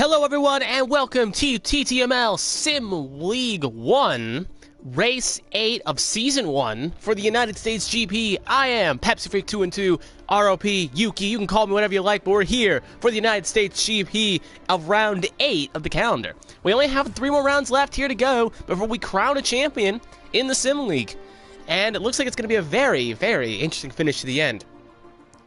Hello everyone and welcome to TTML Sim League 1, Race 8 of Season 1 for the United States GP. I am Pepsi Freak 212, ROP, Yuki, you can call me whatever you like, but we're here for the United States GP of Round 8 of the calendar. We only have 3 more rounds left here to go before we crown a champion in the Sim League. And it looks like it's going to be a very, very interesting finish to the end.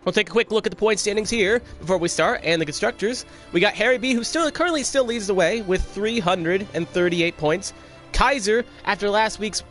We'll take a quick look at the point standings here before we start, and the constructors. We got Harry B, who currently still leads the way with 338 points. Kaiser, after last week's,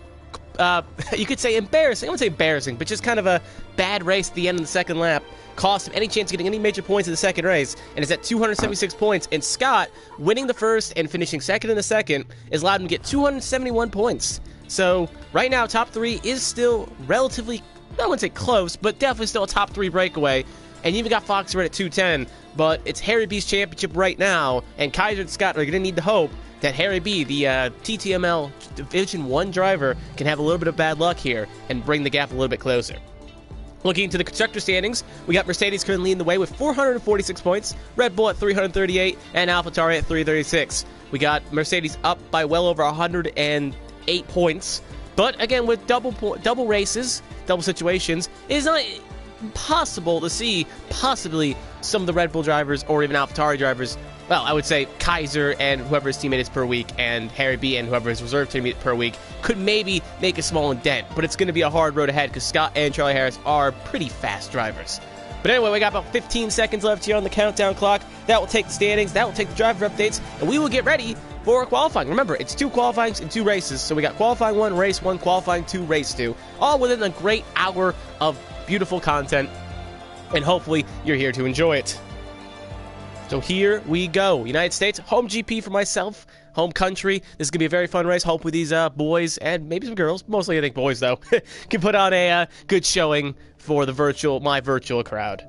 you could say embarrassing, I wouldn't say embarrassing, but just kind of a bad race at the end of the second lap, cost him any chance of getting any major points in the second race, and is at 276 points. And Scott, winning the first and finishing second in the second, has allowed him to get 271 points. So, right now, top 3 is still relatively, I wouldn't say close, but definitely still a top 3 breakaway. And you even got Fox right at 210, but it's Harry B's championship right now, and Kaiser and Scott are going to need to hope that Harry B, the TTML Division 1 driver, can have a little bit of bad luck here and bring the gap a little bit closer. Looking into the constructor standings, we got Mercedes currently leading the way with 446 points, Red Bull at 338, and AlphaTauri at 336. We got Mercedes up by well over 108 points. But again, with double races, double situations, it is not impossible to see possibly some of the Red Bull drivers or even AlphaTauri drivers. Well, I would say Kaiser and whoever his teammate is per week, and Harry B and whoever his reserve teammate per week could maybe make a small dent. But it's going to be a hard road ahead because Scott and Charlie Harris are pretty fast drivers. But anyway, we got about 15 seconds left here on the countdown clock. That will take the standings, that will take the driver updates, and we will get ready for qualifying. Remember, it's 2 qualifyings and 2 races, so we got qualifying 1, race 1, qualifying 2, race 2, all within a great hour of beautiful content, and hopefully you're here to enjoy it. So here we go. United States, home GP for myself, home country. This is going to be a very fun race. Hopefully these boys, and maybe some girls, mostly I think boys though, can put on a good showing for the my virtual crowd.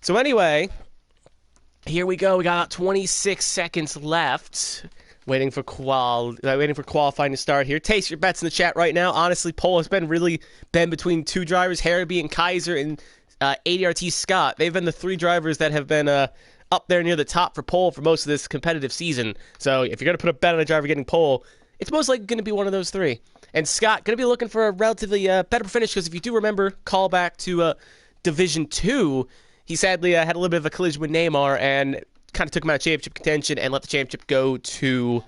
So anyway, here we go. We got 26 seconds left. Waiting for qualifying to start here. Taste your bets in the chat right now. Honestly, pole has been between 2 drivers, Harry B and Kaiser, and ADRT Scott. They've been the 3 drivers that have been up there near the top for pole for most of this competitive season. So if you're going to put a bet on a driver getting pole, it's most likely going to be one of those 3. And Scott going to be looking for a relatively better finish, because if you do remember, call back to Division 2, he sadly had a little bit of a collision with Neymar and kind of took him out of championship contention and let the championship go to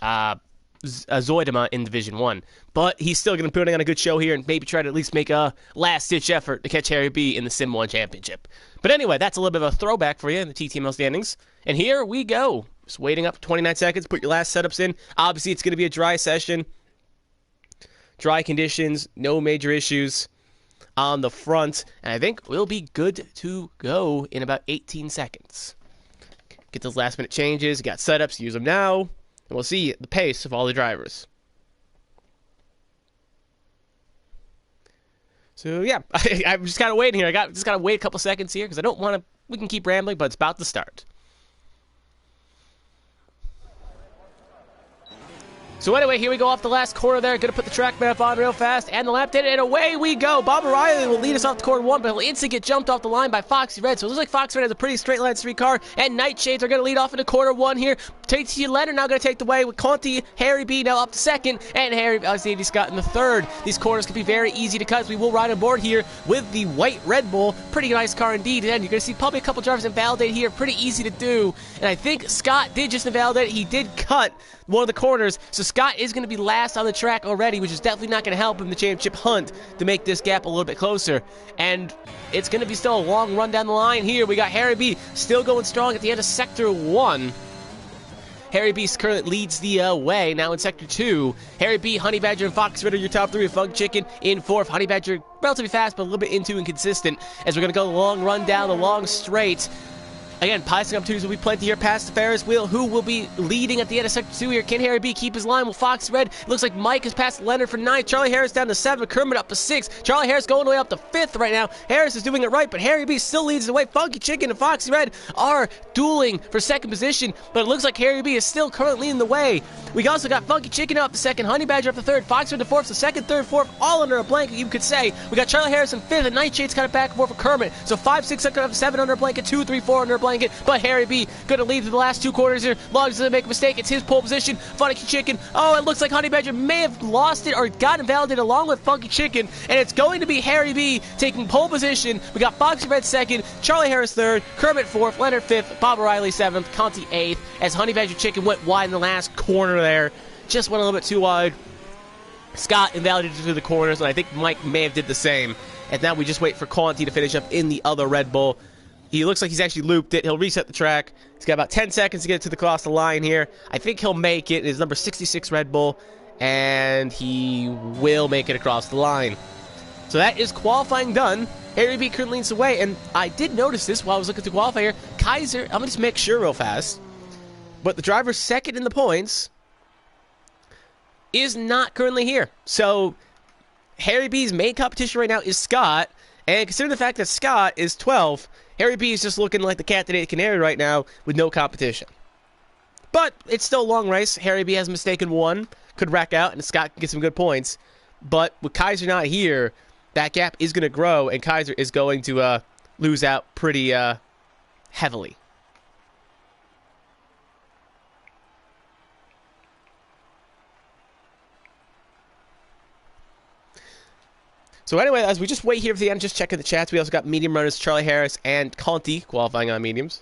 Zoidema in Division 1. But he's still going to be putting on a good show here and maybe try to at least make a last-ditch effort to catch Harry B in the Sim 1 championship. But anyway, that's a little bit of a throwback for you in the TTML standings. And here we go. Just waiting up 29 seconds, put your last setups in. Obviously, it's going to be a dry session. Dry conditions, no major issues on the front. And I think we'll be good to go in about 18 seconds. Get those last-minute changes. You got setups. Use them now. And we'll see the pace of all the drivers. So, yeah. I'm just kind of waiting here. Just got to wait a couple seconds here because I don't want to... We can keep rambling, but it's about to start. So anyway, here we go off the last corner there. Going to put the track map on real fast. And the lap data, and away we go. Bob O'Reilly will lead us off to corner 1, but he'll instantly get jumped off the line by Foxy Red. So it looks like Foxy Red has a pretty straight line street car. And Nightshades are going to lead off into corner 1 here. TT Leonard now going to take the way with Conti. Harry B now up to second. And Andy Scott in the third. These corners can be very easy to cut. We will ride on board here with the white Red Bull. Pretty nice car indeed. And you're going to see probably a couple drivers invalidate here. Pretty easy to do. And I think Scott did just invalidate. He did cut one of the corners, so Scott is going to be last on the track already, which is definitely not going to help him in the championship hunt to make this gap a little bit closer. And it's going to be still a long run down the line here. We got Harry B still going strong at the end of Sector 1. Harry B currently leads the way now in Sector 2. Harry B, Honey Badger, and Fox Ritter, your top 3 with Funk Chicken in 4th. Honey Badger relatively fast, but a little bit into inconsistent as we're going to go the long run down the long straight. Again, passing opportunities will be plenty here past the Ferris wheel, who will be leading at the end of Sector 2 here. Can Harry B keep his line? Will Fox Red? It looks like Mike has passed Leonard for 9th. Charlie Harris down to 7th. Kermit up to 6th. Charlie Harris going all the way up to 5th right now. Harris is doing it right, but Harry B still leads the way. Funky Chicken and Foxy Red are dueling for 2nd position, but it looks like Harry B is still currently in the way. We also got Funky Chicken up to 2nd. Honey Badger up to 3rd. Fox Red to 4th. So 2nd, 3rd, 4th, all under a blanket, you could say. We got Charlie Harris in 5th, and Nightshade's kind of back and forth for Kermit. So 5, 6, 7 under a blanket, 2, 3, 4 under a blanket, but Harry B gonna lead through the last 2 quarters here. Long as doesn't make a mistake, it's his pole position. Funky Chicken, oh, it looks like Honey Badger may have lost it or got invalidated along with Funky Chicken, and it's going to be Harry B taking pole position. We got Foxy Red 2nd, Charlie Harris 3rd, Kermit 4th, Leonard 5th, Bob O'Reilly 7th, Conti 8th, as Honey Badger Chicken went wide in the last corner there. Just went a little bit too wide. Scott invalidated through the corners, and I think Mike may have did the same. And now we just wait for Conti to finish up in the other Red Bull. He looks like he's actually looped it. He'll reset the track. He's got about 10 seconds to get to the cross the line here. I think he'll make it. It's number 66 Red Bull, and he will make it across the line. So that is qualifying done. Harry B currently leads the way, and I did notice this while I was looking at the qualifier. Kaiser, I'm going to just make sure real fast, but the driver 2nd in the points is not currently here. So Harry B's main competition right now is Scott, and considering the fact that Scott is 12th, Harry B is just looking like the cat that ate canary right now with no competition. But it's still a long race. Harry B has mistaken 1, could rack out, and Scott can get some good points. But with Kaiser not here, that gap is going to grow, and Kaiser is going to lose out pretty heavily. So anyway, as we just wait here for the end, just checking the chats, we also got medium runners Charlie Harris and Conti qualifying on mediums.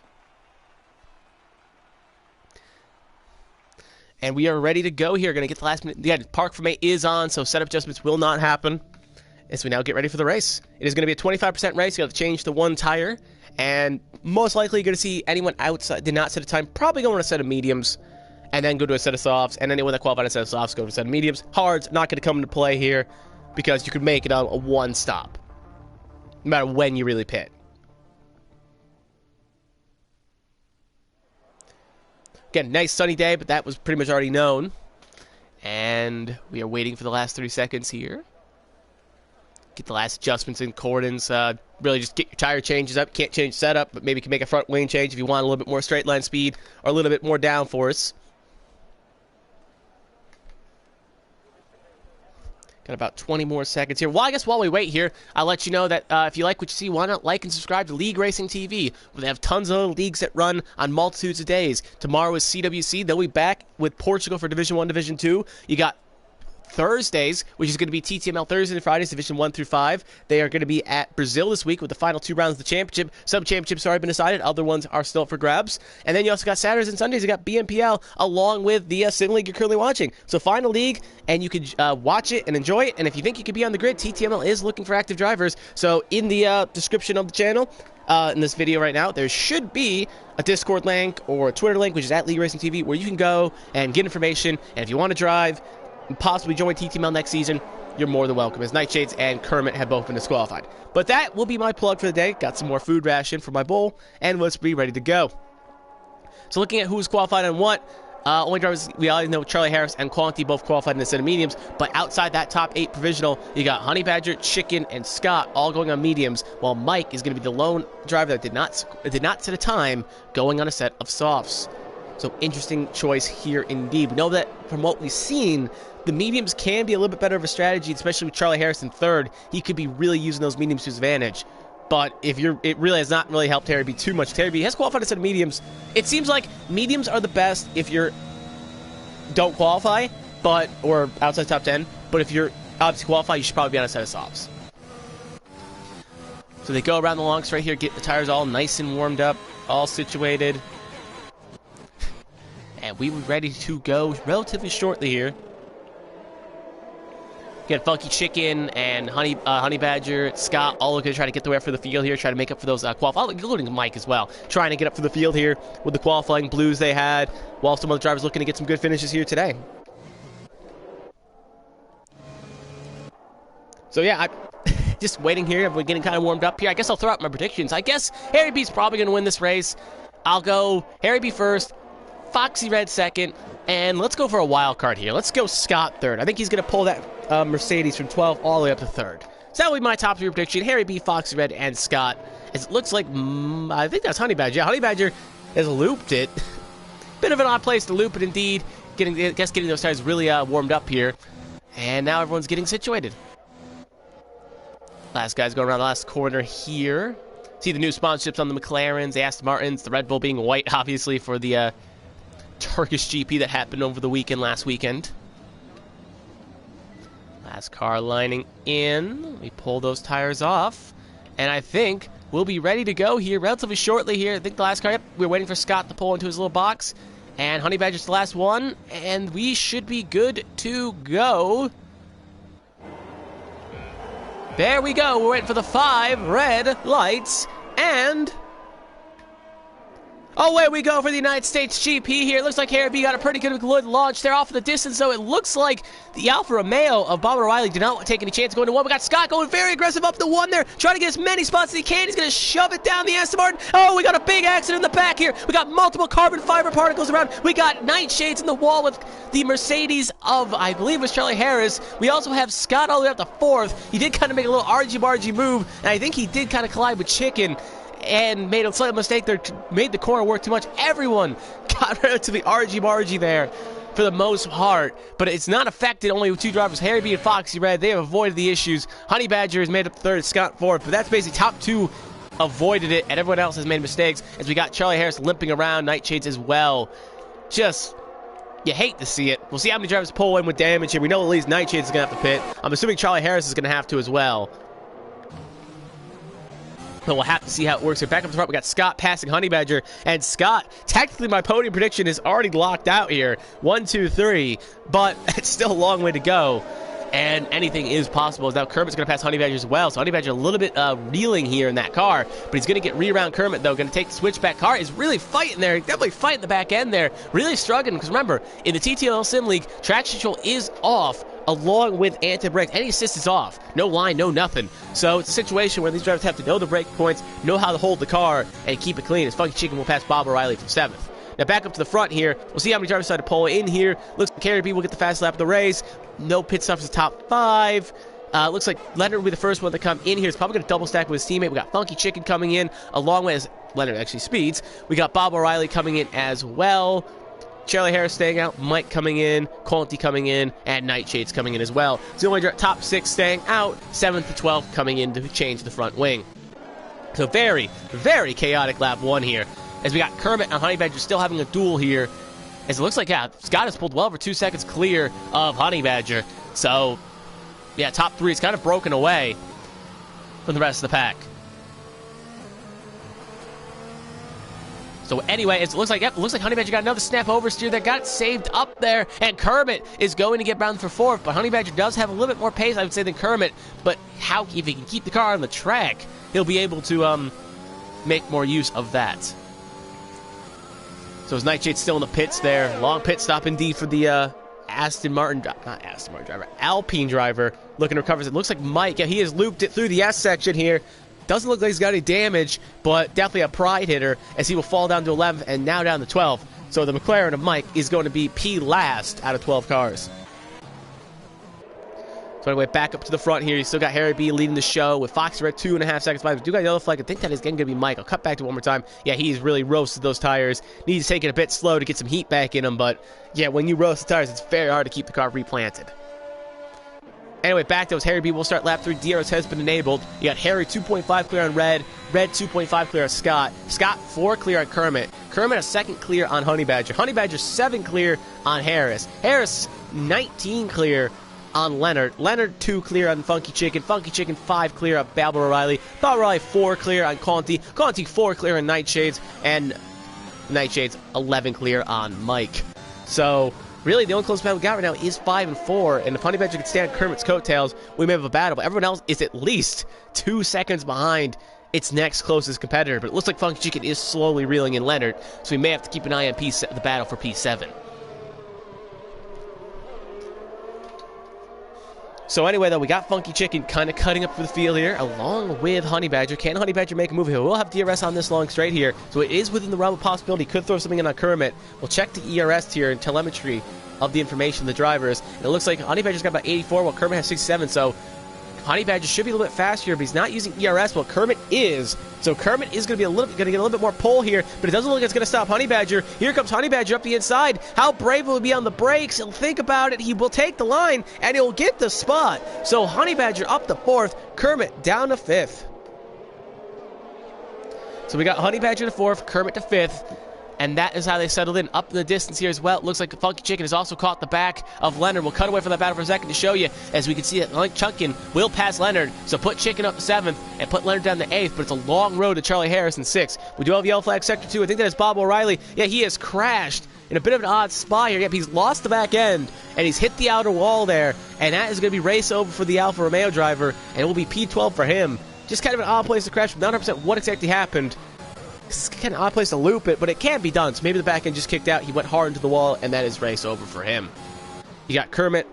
And we are ready to go here. Going to get the last minute. Yeah, Park from 8 is on, so setup adjustments will not happen. As we now get ready for the race. It is going to be a 25% race. You have to change the 1 tire. And most likely you're going to see anyone outside did not set a time, probably going to a set of mediums, and then go to a set of softs. And anyone that qualified a set of softs go to a set of mediums. Hards not going to come into play here, because you could make it on a 1 stop, no matter when you really pit. Again, nice sunny day, but that was pretty much already known. And we are waiting for the last 30 seconds here. Get the last adjustments in cordons. Really just get your tire changes up. Can't change setup, but maybe you can make a front wing change if you want a little bit more straight line speed or a little bit more downforce. Got about 20 more seconds here. Well, I guess while we wait here, I'll let you know that if you like what you see, why not like and subscribe to League Racing TV, where they have tons of leagues that run on multitudes of days. Tomorrow is CWC. They'll be back with Portugal for Division 1, Division 2. You got Thursdays, which is going to be TTML Thursdays and Fridays, Division 1 through 5. They are going to be at Brazil this week with the final 2 rounds of the championship. Some championships have already been decided. Other ones are still up for grabs. And then you also got Saturdays and Sundays. You got BNPL along with the Sim League you're currently watching. So find a league, and you can watch it and enjoy it. And if you think you could be on the grid, TTML is looking for active drivers. So in the description of the channel, in this video right now, there should be a Discord link or a Twitter link, which is at League Racing TV, where you can go and get information. And if you want to drive and possibly join TTML next season, you're more than welcome, as Nightshades and Kermit have both been disqualified. But that will be my plug for the day. Got some more food ration for my bowl, and let's be ready to go. So looking at who's qualified and what, only drivers we already know, Charlie Harris and Quanti both qualified in the set of mediums, but outside that top 8 provisional, you got Honey Badger, Chicken, and Scott all going on mediums, while Mike is going to be the lone driver that did not set a time going on a set of softs. So interesting choice here indeed. We know that from what we've seen, the mediums can be a little bit better of a strategy, especially with Charlie Harris in 3rd. He could be really using those mediums to his advantage. But if it really has not really helped Harry B too much. Harry B has qualified a set of mediums. It seems like mediums are the best if you don't qualify, or outside top 10. But if you're obviously qualify, you should probably be on a set of softs. So they go around the long straight here, get the tires all nice and warmed up, all situated. And we were ready to go relatively shortly here. Get Funky Chicken and Honey Badger, Scott, all looking to try to get the way up for the field here, try to make up for those qualifying, including Mike as well, trying to get up for the field here with the qualifying blues they had, while some other drivers looking to get some good finishes here today. So yeah, just waiting here. We're getting kind of warmed up here. I guess I'll throw out my predictions. I guess Harry B's probably going to win this race. I'll go Harry B first, Foxy Red second, and let's go for a wild card here. Let's go Scott third. I think he's going to pull that Mercedes from 12 all the way up to third. So that will be my top 3 prediction. Harry B, Foxy Red, and Scott. It looks like, I think that's Honey Badger. Yeah, Honey Badger has looped it. Bit of an odd place to loop it, indeed. Getting those tires really warmed up here. And now everyone's getting situated. Last guy's going around the last corner here. See the new sponsorships on the McLarens, the Aston Martins, the Red Bull being white, obviously, for the Turkish GP that happened over the weekend last weekend. Last car lining in. We pull those tires off. And I think we'll be ready to go here relatively shortly here. I think the last car, yep, we're waiting for Scott to pull into his little box. And Honey Badger's the last one. And we should be good to go. There we go. We're waiting for the 5 red lights. And away we go for the United States GP here. It looks like Harry B got a pretty good launch there off in the distance, though. It looks like the Alfa Romeo of Bob O'Reilly did not take any chance going to 1. We got Scott going very aggressive up to 1 there, trying to get as many spots as he can. He's going to shove it down the Aston Martin. Oh, we got a big accident in the back here. We got multiple carbon fiber particles around. We got nightshades in the wall with the Mercedes of, I believe it was Charlie Harris. We also have Scott all the way up to 4th. He did kind of make a little argy-bargy move, and I think he did kind of collide with Chicken and made a slight mistake there, made the corner work too much. Everyone got relatively argy-bargy there for the most part, but it's not affected only with 2 drivers, Harry B and Foxy Red. They have avoided the issues. Honey Badger has made up 3rd, Scott 4th, but that's basically top 2 avoided it, and everyone else has made mistakes, as we got Charlie Harris limping around, Nightshades as well. Just, you hate to see it. We'll see how many drivers pull in with damage here. We know at least Nightshades is going to have to pit. I'm assuming Charlie Harris is going to have to as well. But we'll have to see how it works here. Back up the front, we got Scott passing Honey Badger. And Scott, technically my podium prediction is already locked out here. 1, 2, 3. But it's still a long way to go. And anything is possible. Now Kermit's going to pass Honey Badger as well. So Honey Badger a little bit reeling here in that car. But he's going to get re-around Kermit, though. Going to take the switchback car. Is really fighting there. Definitely fighting the back end there. Really struggling. Because remember, in the TTML Sim League, traction control is off, along with anti-brake. Any assist is off. No line, no nothing. So it's a situation where these drivers have to know the brake points, know how to hold the car, and keep it clean. As Funky Chicken will pass Bob O'Reilly from 7th. Now back up to the front here. We'll see how many drivers decide to pull in here. Looks like Harry B will get the fast lap of the race. No pit stops in the top 5. Looks like Leonard will be the first one to come in here. He's probably going to double stack with his teammate. We got Funky Chicken coming in, along with, as Leonard actually speeds. We got Bob O'Reilly coming in as well. Charlie Harris staying out, Mike coming in, Quality coming in, and Nightshades coming in as well. It's the only top 6 staying out, 7th to 12th coming in to change the front wing. So very, very chaotic lap 1 here. As we got Kermit and Honey Badger still having a duel here. As it looks like, yeah, Scott has pulled well over 2 seconds clear of Honey Badger. So, yeah, top 3 is kind of broken away from the rest of the pack. So anyway, it looks like Honey Badger got another snap oversteer that got it saved up there, and Kermit is going to get bound for 4th, but Honey Badger does have a little bit more pace, I would say, than Kermit, but if he can keep the car on the track, he'll be able to make more use of that. So his Nightshade's still in the pits there. Long pit stop indeed for the Alpine driver looking to recover. It looks like Mike, yeah, he has looped it through the S section here. Doesn't look like he's got any damage, but definitely a pride hitter as he will fall down to 11th and now down to 12th. So the McLaren of Mike is going to be P last out of 12 cars. So anyway, back up to the front here. You still got Harry B leading the show with Foxy Red 2.5 seconds behind. We do got yellow flag. I think that is again going to be Mike. I'll cut back to one more time. Yeah, he's really roasted those tires. Needs to take it a bit slow to get some heat back in them, but yeah, when you roast the tires, it's very hard to keep the car replanted. Anyway, back to us. Harry B will start lap 3. DRS has been enabled. You got Harry 2.5 clear on Red. Red 2.5 clear on Scott. Scott 4 clear on Kermit. Kermit a 2nd clear on Honey Badger. Honey Badger 7 clear on Harris. Harris 19 clear on Leonard. Leonard 2 clear on Funky Chicken. Funky Chicken 5 clear on Bob O'Reilly. Bob O'Reilly 4 clear on Conti. Conti 4 clear on Nightshades. And Nightshades 11 clear on Mike. So really, the only close battle we got right now is 5 and 4, and if Honey Badger can stand Kermit's coattails, we may have a battle, but everyone else is at least 2 seconds behind its next closest competitor, but it looks like Funky Chicken is slowly reeling in Leonard, so we may have to keep an eye on the battle for P7. So anyway, though, we got Funky Chicken kind of cutting up for the field here, along with Honey Badger. Can Honey Badger make a move here? We'll have DRS on this long straight here, so it is within the realm of possibility. Could throw something in on Kermit. We'll check the ERS here and telemetry of the information of the drivers. And it looks like Honey Badger's got about 84, while Kermit has 67, so Honey Badger should be a little bit faster here, but he's not using ERS, while Kermit is. So Kermit is going to get a little bit more pull here, but it doesn't look like it's going to stop Honey Badger. Here comes Honey Badger up the inside. How brave will he be on the brakes? He'll think about it. He will take the line, and he'll get the spot. So Honey Badger up to 4th, Kermit down to 5th. So we got Honey Badger to 4th, Kermit to 5th. And that is how they settled in up in the distance here as well. It looks like Funky Chicken has also caught the back of Leonard. We'll cut away from that battle for a second to show you. As we can see that Chunkin will pass Leonard. So put Chicken up to 7th and put Leonard down to 8th. But it's a long road to Charlie Harris in 6th. We do have yellow flag sector 2. I think that is Bob O'Reilly. Yeah, he has crashed in a bit of an odd spot here. Yep, he's lost the back end. And he's hit the outer wall there. And that is going to be race over for the Alfa Romeo driver. And it will be P12 for him. Just kind of an odd place to crash. Not 100% what exactly happened. It's kind of an odd place to loop it, but it can be done. So maybe the back end just kicked out. He went hard into the wall, and that is race over for him. You got Kermit.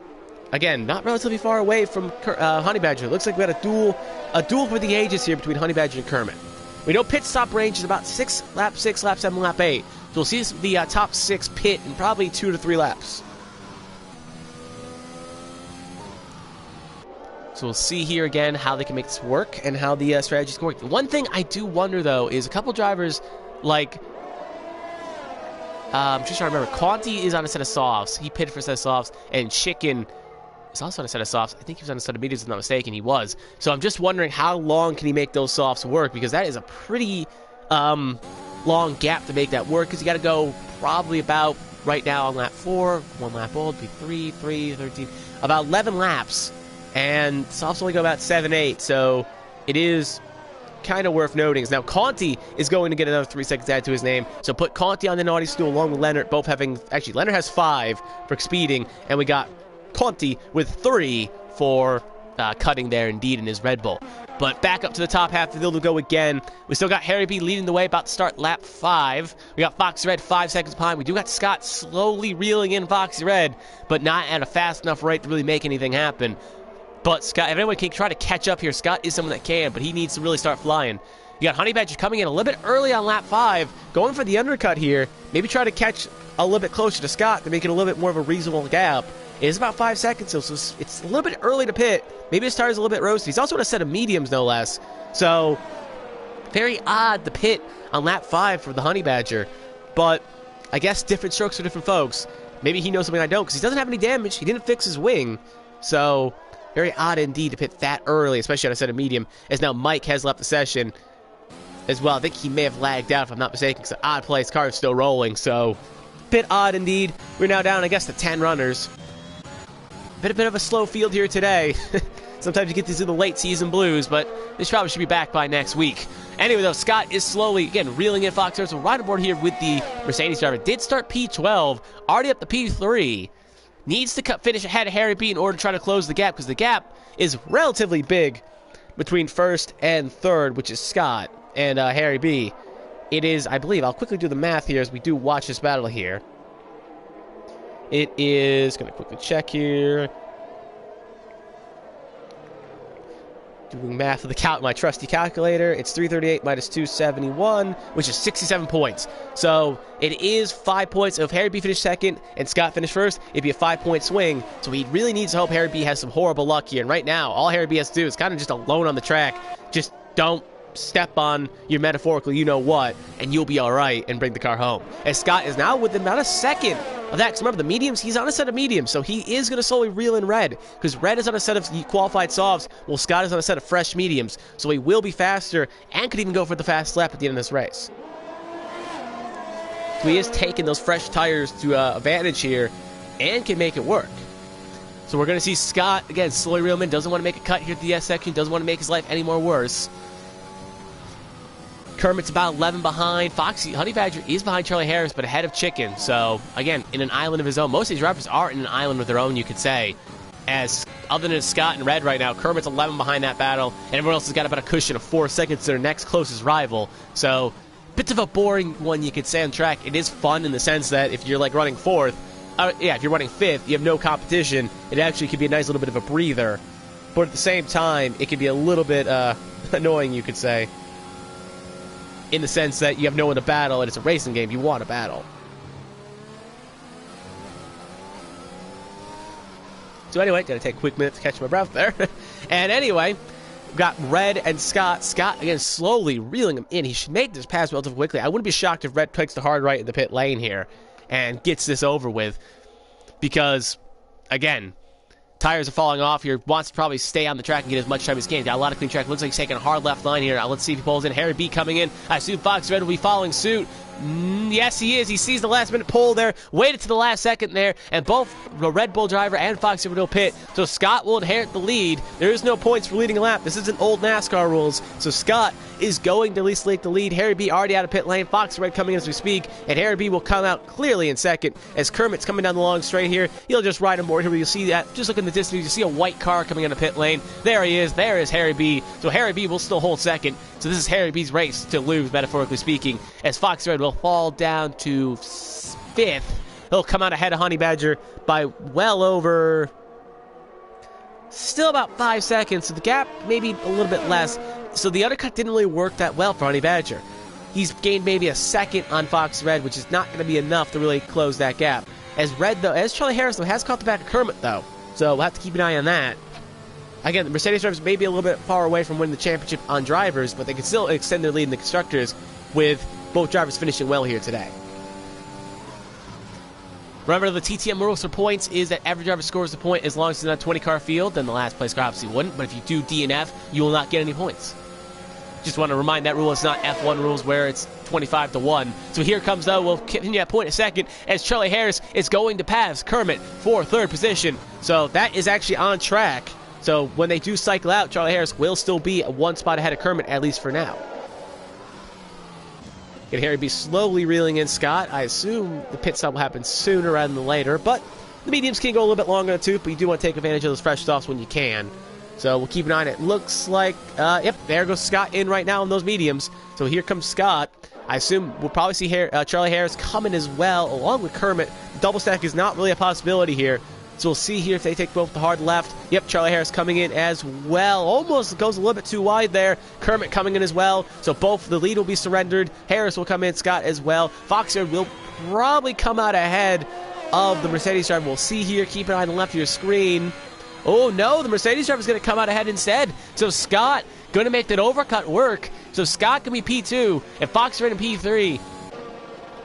Again, not relatively far away from Honey Badger. Looks like we got a duel for the ages here between Honey Badger and Kermit. We know pit stop range is about lap 6, lap 7, lap 8. So we'll see the top 6 pit in probably 2 to 3 laps. So we'll see here again how they can make this work and how the strategies can work. One thing I do wonder, though, is a couple drivers like... I'm just trying to remember. Conti is on a set of softs. He pitted for a set of softs. And Chicken is also on a set of softs. I think he was on a set of mediums, if I'm not mistaken. He was. So I'm just wondering how long can he make those softs work, because that is a pretty long gap to make that work, because you got to go probably about right now on lap 4. 1 lap old, be 3, 13. About 11 laps. And softs only go about 7, 8, so it is kind of worth noting. Now, Conti is going to get another 3 seconds added to his name, so put Conti on the naughty stool along with Leonard, both having... Actually, Leonard has 5 for speeding, and we got Conti with 3 for cutting there, indeed, in his Red Bull. But back up to the top half of the field to go again. We still got Harry B leading the way, about to start lap 5. We got Foxy Red 5 seconds behind. We do got Scott slowly reeling in Foxy Red, but not at a fast enough rate to really make anything happen. But Scott, if anyone can try to catch up here, Scott is someone that can, but he needs to really start flying. You got Honey Badger coming in a little bit early on lap 5, going for the undercut here. Maybe try to catch a little bit closer to Scott to make it a little bit more of a reasonable gap. It is about 5 seconds, so it's a little bit early to pit. Maybe his tire's a little bit roasted. He's also in a set of mediums, no less. So, very odd to pit on lap 5 for the Honey Badger. But I guess different strokes for different folks. Maybe he knows something I don't, because he doesn't have any damage. He didn't fix his wing. So... very odd indeed to pit that early, especially on a set of medium, as now Mike has left the session as well. I think he may have lagged out, if I'm not mistaken. It's an odd place. Car is still rolling, so bit odd indeed. We're now down, I guess, to 10 runners. A bit of a slow field here today. Sometimes you get these in the late season blues, but this probably should be back by next week. Anyway, though, Scott is slowly, again, reeling in Fox Earth. So right aboard here with the Mercedes driver. Did start P12, already up to P3. Needs to finish ahead of Harry B in order to try to close the gap, because the gap is relatively big between 1st and 3rd, which is Scott and Harry B. It is, I believe, I'll quickly do the math here as we do watch this battle here. It is, going to quickly check here. Doing math with my trusty calculator. It's 338 minus 271, which is 67 points. So it is 5 points. If Harry B finished 2nd and Scott finished 1st, it'd be a 5-point swing. So he really needs to hope Harry B has some horrible luck here. And right now, all Harry B has to do is kind of just alone on the track. Just don't step on your metaphorical you-know-what, and you'll be all right and bring the car home. And Scott is now within about a second of that. Because remember, the mediums, he's on a set of mediums, so he is going to slowly reel in Red, because Red is on a set of qualified softs, while Scott is on a set of fresh mediums. So he will be faster and could even go for the fast lap at the end of this race. So he is taking those fresh tires to advantage here and can make it work. So we're going to see Scott, again, slowly reel him in. Doesn't want to make a cut here at the S section. Doesn't want to make his life any more worse. Kermit's about 11 behind. Honey Badger is behind Charlie Harris, but ahead of Chicken. So, again, in an island of his own. Most of these drivers are in an island of their own, you could say. As, other than Scott and Red right now, Kermit's 11 behind that battle, and everyone else has got about a cushion of 4 seconds to their next closest rival. So, bit of a boring one, you could say, on track. It is fun in the sense that if you're, like, running 4th, if you're running 5th, you have no competition. It actually could be a nice little bit of a breather. but at the same time, it can be a little bit annoying, you could say, in the sense that you have no one to battle, and it's a racing game. You want to battle. So anyway, gotta take a quick minute to catch my breath there. And anyway, we've got Red and Scott. Scott, again, slowly reeling him in. He should make this pass relatively quickly. I wouldn't be shocked if Red takes the hard right in the pit lane here and gets this over with. Because, again, tires are falling off here. Wants to probably stay on the track and get as much time as he can. He's got a lot of clean track. Looks like he's taking a hard left line here. Let's see if he pulls in. Harry B coming in. I assume Fox Red will be following suit. Yes, he is. He sees the last-minute pull there, waited to the last second there, and both the Red Bull driver and Fox Red will pit. So Scott will inherit the lead. There is no points for leading a lap. This isn't old NASCAR rules. So Scott is going to at least take the lead. Harry B already out of pit lane. Fox Red coming in as we speak, and Harry B will come out clearly in second as Kermit's coming down the long straight here. He'll just ride on board here. You'll see that. Just look in the distance. You see a white car coming into pit lane. There he is. There is Harry B. So Harry B will still hold second. So this is Harry B's race to lose, metaphorically speaking, as Fox Red will fall down to 5th. He'll come out ahead of Honey Badger by well over, still about 5 seconds. So the gap maybe a little bit less. So the undercut didn't really work that well for Honey Badger. He's gained maybe a second on Fox Red, which is not going to be enough to really close that gap. As Charlie Harris, though, has caught the back of Kermit, though. So we'll have to keep an eye on that. Again, the Mercedes drivers may be a little bit far away from winning the championship on drivers, but they can still extend their lead in the constructors with both drivers finishing well here today. Remember, the TTM rules for points is that every driver scores a point as long as it's in a 20-car field. Then the last place car obviously wouldn't, but if you do DNF, you will not get any points. Just want to remind that rule, it's not F1 rules where it's 25-1. So here comes, though, we'll continue at point a second as Charlie Harris is going to pass Kermit for 3rd position. So that is actually on track. So when they do cycle out, Charlie Harris will still be 1 spot ahead of Kermit, at least for now. Get Harry B slowly reeling in Scott. I assume the pit stop will happen sooner rather than later, but the mediums can go a little bit longer too, but you do want to take advantage of those fresh stops when you can. So we'll keep an eye on it. Looks like, yep, there goes Scott in right now in those mediums. So here comes Scott. I assume we'll probably see Charlie Harris coming as well, along with Kermit. Double stack is not really a possibility here. So we'll see here if they take both the hard left. Yep, Charlie Harris coming in as well. Almost goes a little bit too wide there. Kermit coming in as well. So both the lead will be surrendered. Harris will come in, Scott as well. Foxyard will probably come out ahead of the Mercedes driver. We'll see here. Keep an eye on the left of your screen. Oh no, the Mercedes driver is going to come out ahead instead. So Scott going to make that overcut work. So Scott can be P2 and Foxyard in P3.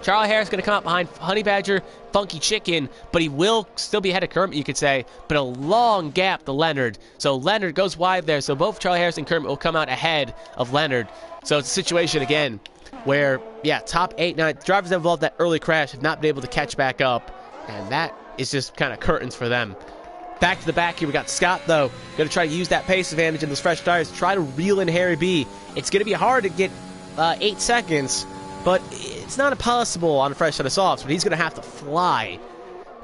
Charlie Harris going to come out behind Honey Badger, Funky Chicken, but he will still be ahead of Kermit, you could say, but a long gap to Leonard. So Leonard goes wide there, so both Charlie Harris and Kermit will come out ahead of Leonard. So it's a situation, again, where, yeah, top 8, 9, drivers that involved that early crash have not been able to catch back up, and that is just kind of curtains for them. Back to the back here, we got Scott, though, going to try to use that pace advantage in those fresh tires, try to reel in Harry B. It's going to be hard to get 8 seconds, but it's not impossible on a fresh set of softs, but he's going to have to fly.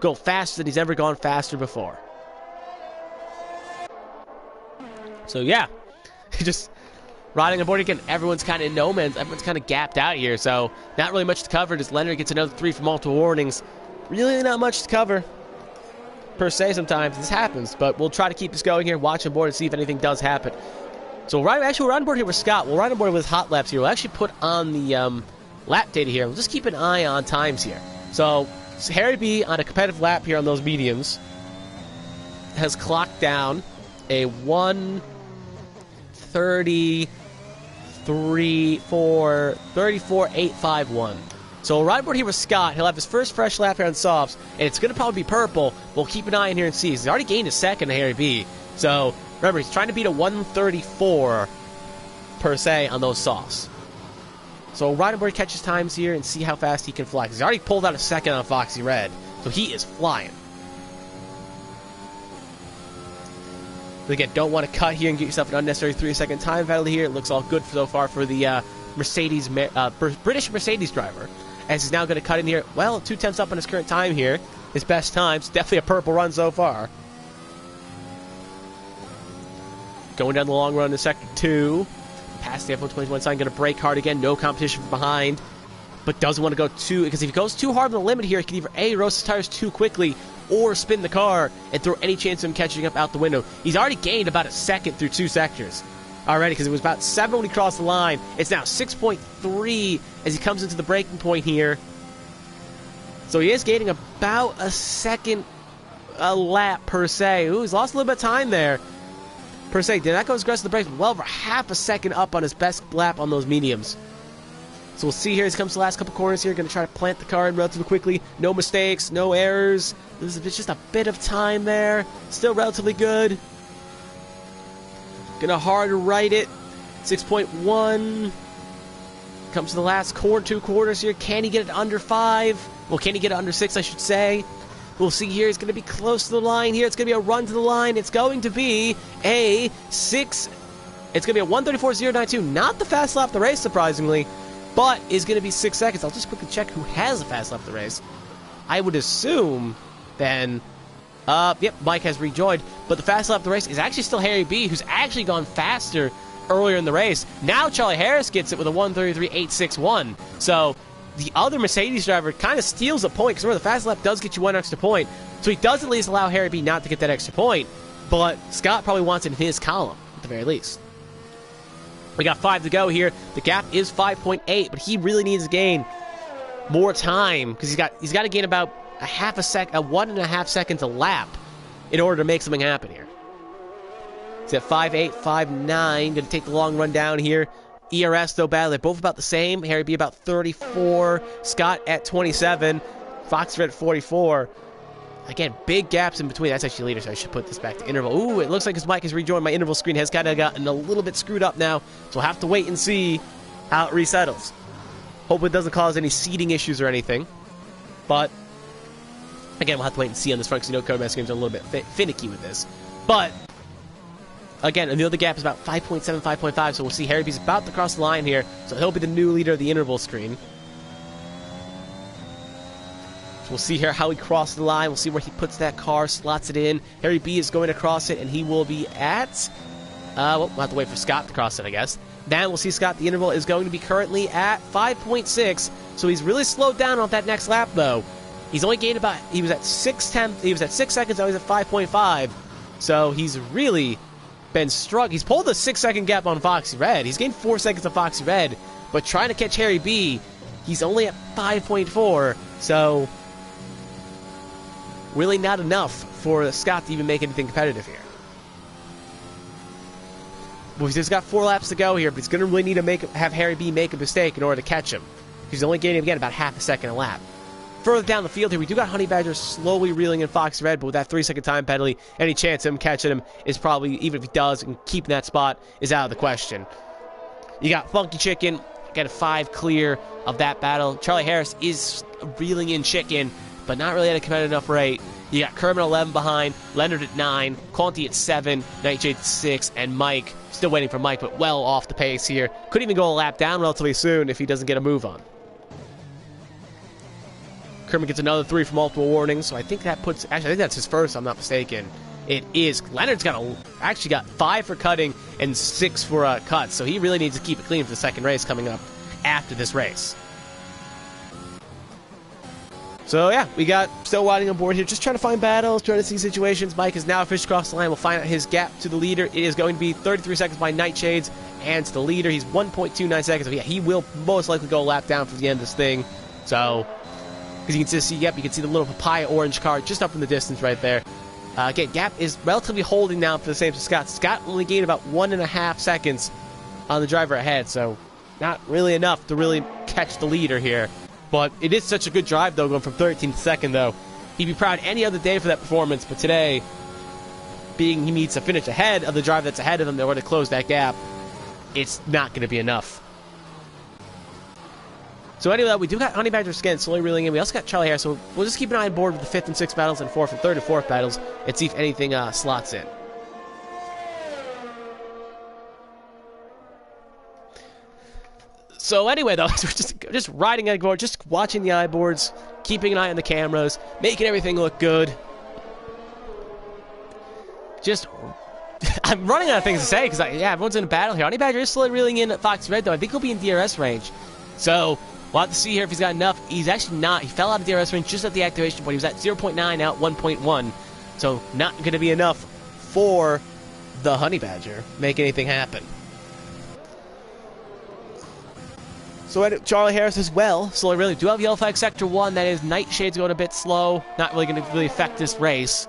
Go faster than he's ever gone faster before. So, yeah. Just riding aboard again. Everyone's kind of in no man's. Everyone's kind of gapped out here, so not really much to cover. As Leonard gets another 3 for multiple warnings. Really not much to cover, per se, sometimes. This happens, but we'll try to keep this going here, watch on board, and see if anything does happen. So, we're on board here with Scott. We'll ride on board with hot laps here. We'll actually put on the lap data here. We'll just keep an eye on times here. So Harry B on a competitive lap here on those mediums has clocked down a 1:34.851. So we'll ride aboard here with Scott. He'll have his first fresh lap here on softs, and it's going to probably be purple. We'll keep an eye in here and see. He's already gained a second to Harry B. So remember, he's trying to beat a 1:34 per se on those softs. So ride aboard, catch his times here, and see how fast he can fly. He's already pulled out a second on Foxy Red, so he is flying. But again, don't want to cut here and get yourself an unnecessary 3-second time penalty here. It looks all good so far for the British Mercedes driver, as he's now going to cut in here. Well, 2 tenths up on his current time here. His best times, definitely a purple run so far. Going down the long run in sector 2. Past the F1 2021 sign, going to brake hard again. No competition from behind, but doesn't want to go too, because if he goes too hard on the limit here, he can either A, roast his tires too quickly, or spin the car and throw any chance of him catching up out the window. He's already gained about a second through 2 sectors already, because it was about 7 when he crossed the line. It's now 6.3 as he comes into the breaking point here. So he is gaining about a second a lap per se. Ooh, he's lost a little bit of time there per se. Did not go as aggressive the brakes, well over half a second up on his best lap on those mediums. So we'll see here as he comes to the last couple corners here. Going to try to plant the car in relatively quickly. No mistakes, no errors. This is just a bit of time there. Still relatively good. Gonna hard right it. 6.1. Comes to the last corner, 2 quarters here. Can he get it under 5? Well, can he get it under 6, I should say? We'll see here. He's going to be close to the line here. It's going to be a run to the line. It's going to be a 6. It's going to be a 1:34.092. Not the fast lap of the race, surprisingly, but is going to be 6 seconds. I'll just quickly check who has the fast lap of the race. I would assume then... yep, Mike has rejoined, but the fast lap of the race is actually still Harry B, who's actually gone faster earlier in the race. Now Charlie Harris gets it with a 1:33.861. So the other Mercedes driver kind of steals a point, because remember, the fast lap does get you 1 extra point. So he does at least allow Harry B not to get that extra point, but Scott probably wants it in his column, at the very least. We got 5 to go here. The gap is 5.8, but he really needs to gain more time, because he's got to gain about a 1.5 seconds a lap in order to make something happen here. He's at 5.8, 5.9. Going to take the long run down here. ERS, though, battle. They're both about the same. Harry B about 34. Scott at 27. Fox at 44. Again, big gaps in between. That's actually leader, so I should put this back to interval. Ooh, it looks like his mic has rejoined. My interval screen has kind of gotten a little bit screwed up now, so we'll have to wait and see how it resettles. Hope it doesn't cause any seating issues or anything. But again, we'll have to wait and see on this front, because you know Codemaster games are a little bit finicky with this. But again, and the other gap is about 5.7, 5.5, so we'll see Harry B's about to cross the line here, so he'll be the new leader of the interval screen. So we'll see here how he crosses the line. We'll see where he puts that car, slots it in. Harry B is going to cross it, and he will be at... well, we'll have to wait for Scott to cross it, I guess. Then we'll see Scott, the interval, is going to be currently at 5.6, so he's really slowed down on that next lap, though. He's only gained about... He was at 6 seconds, now he's at 5.5, so he's really been struck. He's pulled a 6-second gap on Foxy Red. He's gained 4 seconds on Foxy Red, but trying to catch Harry B, he's only at 5.4, so really not enough for Scott to even make anything competitive here. Well, he's got 4 laps to go here, but he's going to really need to have Harry B make a mistake in order to catch him. He's only gaining, again, about half a second a lap. Further down the field here, we do got Honey Badger slowly reeling in Fox Red, but with that 3-second time penalty, any chance of him catching him is probably, even if he does, and keeping that spot is out of the question. You got Funky Chicken, got a 5 clear of that battle. Charlie Harris is reeling in Chicken, but not really at a competitive enough rate. You got Kermit 11 behind, Leonard at 9, Quanti at 7, Nightshade at 6, and Mike, still waiting for Mike, but well off the pace here. Could even go a lap down relatively soon if he doesn't get a move on. Kermit gets another 3 for multiple warnings, so I think that puts... Actually, I think that's his first, if I'm not mistaken. It is. Leonard's actually got 5 for cutting and 6 for cuts, so he really needs to keep it clean for the second race coming up after this race. So, yeah, we got still riding on board here, just trying to find battles, trying to see situations. Mike is now officially across the line. We'll find out his gap to the leader. It is going to be 33 seconds by Nightshades, and to the leader, he's 1.29 seconds. So, yeah, he will most likely go a lap down for the end of this thing. So... Because you can just see, yep, you can see the little papaya orange car just up in the distance right there. Again, gap is relatively holding now for the same as Scott. Scott only gained about 1.5 seconds on the driver ahead, so not really enough to really catch the leader here. But it is such a good drive, though, going from 13th to 2nd, though. He'd be proud any other day for that performance, but today, being he needs to finish ahead of the driver that's ahead of him in order to close that gap, it's not going to be enough. So anyway, we do got Honey Badger Skin slowly reeling in. We also got Charlie Harris, so we'll just keep an eye on board with the 5th and 6th battles and 4th and 3rd and 4th battles and see if anything slots in. So anyway, though, we're just riding on board, just watching the eye boards, keeping an eye on the cameras, making everything look good. Just... I'm running out of things to say, because, yeah, everyone's in a battle here. Honey Badger is slowly reeling in at Fox Red, though. I think he'll be in DRS range. So... We'll have to see here if he's got enough. He's actually not. He fell out of DRS range just at the activation point. He was at 0.9 out 1.1. So not going to be enough for the Honey Badger make anything happen. So Charlie Harris as well. So I really do have yellow flag sector 1. That is Nightshade's going a bit slow. Not really going to really affect this race.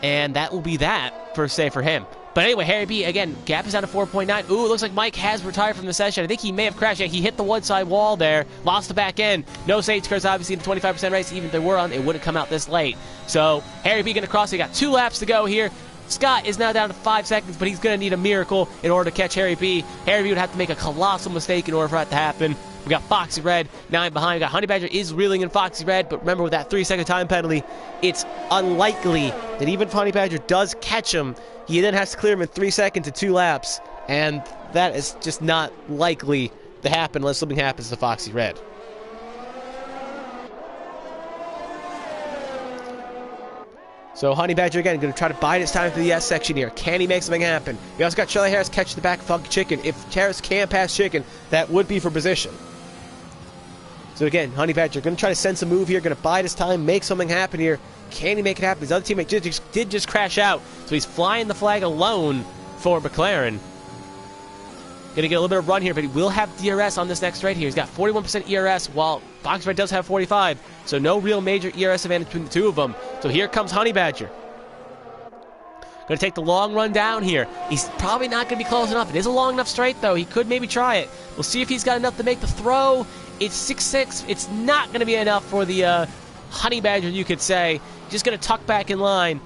And that will be that, per se, for him. But anyway, Harry B, again, gap is down to 4.9. Ooh, it looks like Mike has retired from the session. I think he may have crashed. Yeah, he hit the one side wall there. Lost the back end. No safety cars, obviously, in the 25% race. Even if they were on, it wouldn't come out this late. So Harry B going to cross. He got 2 laps to go here. Scott is now down to 5 seconds, but he's going to need a miracle in order to catch Harry B. Harry B would have to make a colossal mistake in order for that to happen. We got Foxy Red 9 behind. We got Honey Badger is reeling in Foxy Red, but remember with that 3-second time penalty, it's unlikely that even if Honey Badger does catch him, he then has to clear him in 3 seconds to 2 laps, and that is just not likely to happen unless something happens to Foxy Red. So Honey Badger again going to try to bide his time through the S section here. Can he make something happen? We also got Charlie Harris catch the back of Funky Chicken. If Harris can pass Chicken, that would be for position. So again, Honey Badger going to try to sense a move here, going to bide his time, make something happen here. Can he make it happen? His other teammate did just crash out, so he's flying the flag alone for McLaren. Going to get a little bit of run here, but he will have DRS on this next right here. He's got 41% ERS, while Fox Red does have 45, so no real major ERS advantage between the two of them. So here comes Honey Badger. Going to take the long run down here. He's probably not going to be close enough. It is a long enough straight, though. He could maybe try it. We'll see if he's got enough to make the throw. It's 6-6. It's not going to be enough for the Honey Badger, you could say. Just going to tuck back in line.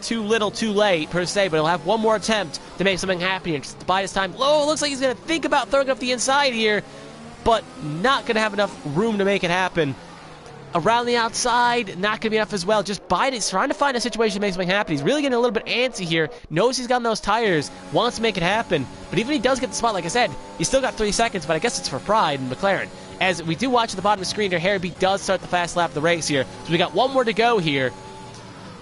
Too little, too late, per se, but he'll have one more attempt to make something happen here. Just to bide his time. Oh, it looks like he's going to think about throwing up the inside here, but not going to have enough room to make it happen. Around the outside, not going to be enough as well. Just bide it, trying to find a situation to make something happen. He's really getting a little bit antsy here. Knows he's got those tires, wants to make it happen. But even if he does get the spot, like I said, he's still got 3 seconds, but I guess it's for pride in McLaren. As we do watch at the bottom of the screen here, Harry B does start the fast lap of the race here. So we got one more to go here.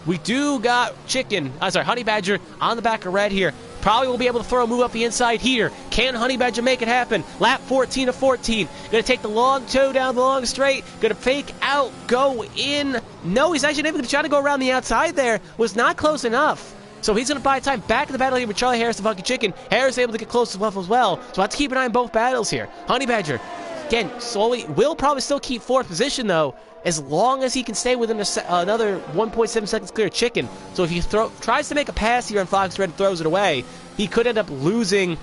We do got Honey Badger on the back of Red here. Probably will be able to throw a move up the inside here. Can Honey Badger make it happen? Lap 14 of 14. Going to take the long toe down the long straight. Going to fake out, go in. No, he's actually able to try to go around the outside there. Was not close enough. So he's going to buy time back in the battle here with Charlie Harris and Funky Chicken. Harris able to get close to level as well. So we'll have to keep an eye on both battles here. Honey Badger, again, slowly, will probably still keep 4th position though, as long as he can stay within another 1.7 seconds clear Chicken. So if he tries to make a pass here on Fox Red and throws it away, he could end up losing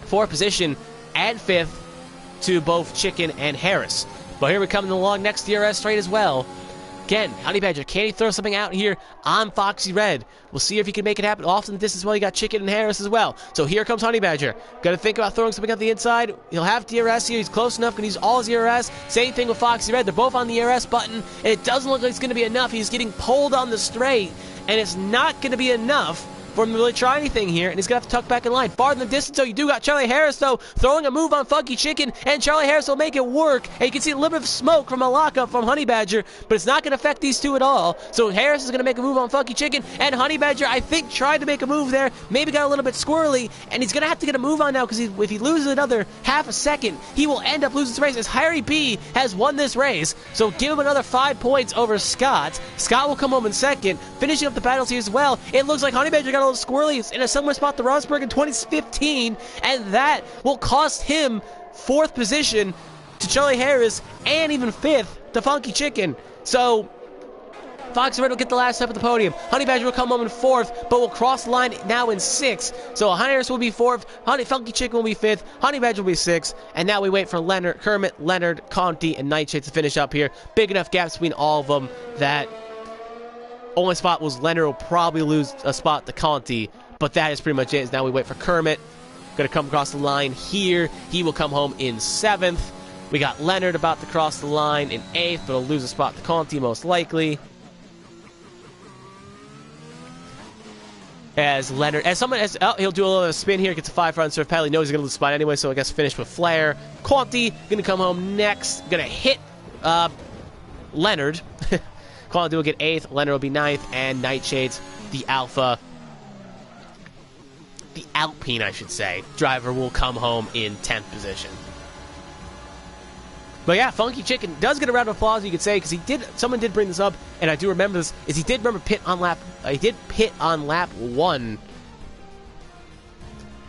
4th position and 5th to both Chicken and Harris. But here we come along next DRS straight as well. Again, Honey Badger, can he throw something out here on Foxy Red? We'll see if he can make it happen. Off in the distance as well, you got Chicken and Harris as well. So here comes Honey Badger. Gonna think about throwing something out the inside. He'll have DRS here. He's close enough. Gonna use all his ERS. Same thing with Foxy Red. They're both on the ERS button, and it doesn't look like it's gonna be enough. He's getting pulled on the straight, and it's not gonna be enough for him to really try anything here, and he's going to have to tuck back in line. Farther in the distance, though, you do got Charlie Harris, though, throwing a move on Funky Chicken, and Charlie Harris will make it work. And you can see a little bit of smoke from a lockup from Honey Badger, but it's not going to affect these two at all. So Harris is going to make a move on Funky Chicken, and Honey Badger, I think, tried to make a move there, maybe got a little bit squirrely, and he's going to have to get a move on now, because if he loses another half a second, he will end up losing this race, as Harry B has won this race. So give him another 5 points over Scott. Scott will come home in second, finishing up the battles here as well. It looks like Honey Badger got a little squirrely in a similar spot to Rosberg in 2015, and that will cost him 4th position to Charlie Harris and even 5th to Funky Chicken. So Fox Red will get the last step at the podium. Honey Badger will come home in 4th, but will cross the line now in 6th. So Honey Harris will be 4th, Funky Chicken will be 5th, Honey Badger will be 6th, and now we wait for Kermit, Leonard, Conti, and Nightshade to finish up here. Big enough gaps between all of them that only spot was Leonard will probably lose a spot to Conti. But that is pretty much it. Now we wait for Kermit. Going to come across the line here. He will come home in 7th. We got Leonard about to cross the line in 8th, but he'll lose a spot to Conti most likely. As Leonard, he'll do a little spin here, gets a 5-front surf paddle. He knows he's going to lose a spot anyway, so I guess finish with Flair. Conti going to come home next. Going to hit Leonard. Conti will get 8th. Leonard will be 9th, and Nightshades, the Alpha. The Alpine, I should say, driver will come home in 10th position. But yeah, Funky Chicken does get a round of applause, you could say, because someone did bring this up, and I do remember this, is he did pit on lap 1,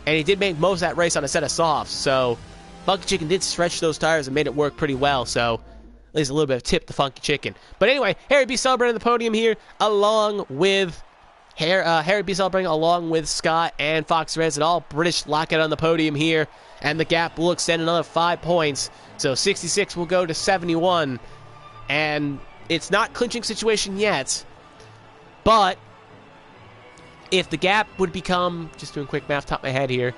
and he did make most of that race on a set of softs, so Funky Chicken did stretch those tires and made it work pretty well, so at least a little bit of tip to Funky Chicken. But anyway, Harry B celebrating the podium here, along with Harry B celebrating along with Scott and Fox Reds, and all British lock it on the podium here, and the gap will extend another 5 points. So 66 will go to 71, and it's not clinching situation yet, but if the gap would become, just doing quick math top of my head here,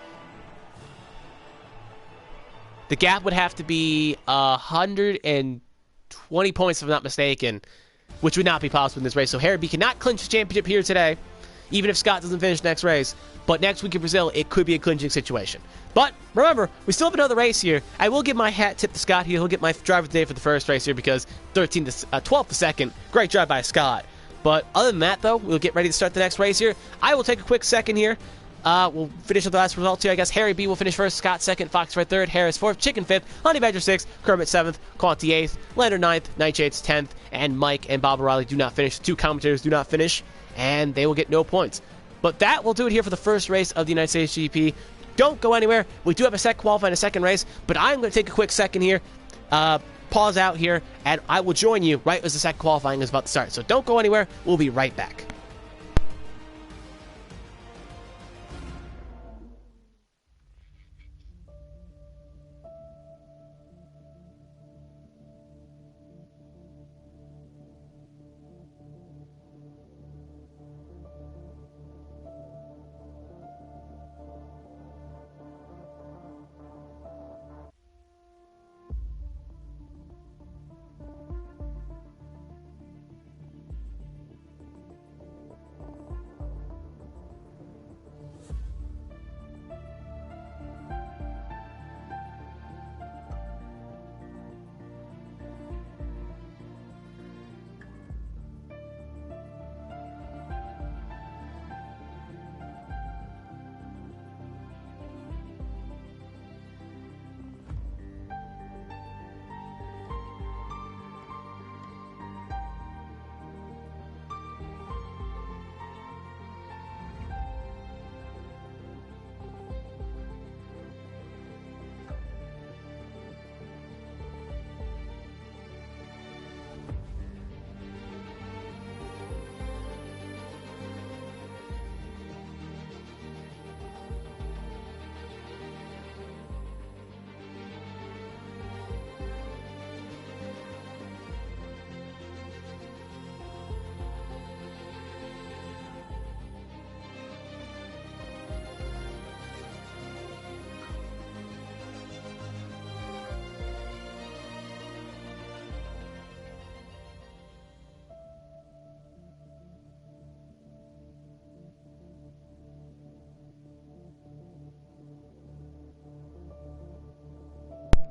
the gap would have to be 120 points if I'm not mistaken, which would not be possible in this race. So Harry B cannot clinch the championship here today, even if Scott doesn't finish next race. But next week in Brazil, it could be a clinching situation. But remember, we still have another race here. I will give my hat tip to Scott here. He'll get my driver of the day for the first race here because 12th to second. Great drive by Scott. But other than that, though, we'll get ready to start the next race here. I will take a quick second here. We'll finish with the last results here. I guess Harry B will finish first, Scott second, Fox Red third, Harris fourth, Chicken fifth, Honey Badger sixth, Kermit seventh, Quanti eighth, Lander ninth, Nightshades 10th, and Mike and Bob O'Reilly do not finish. 2 commentators do not finish, and they will get no points. But that will do it here for the first race of the United States GP. Don't go anywhere. We do have a set qualifying, a second race, but I'm going to take a quick second here, pause out here, and I will join you right as the second qualifying is about to start. So don't go anywhere. We'll be right back.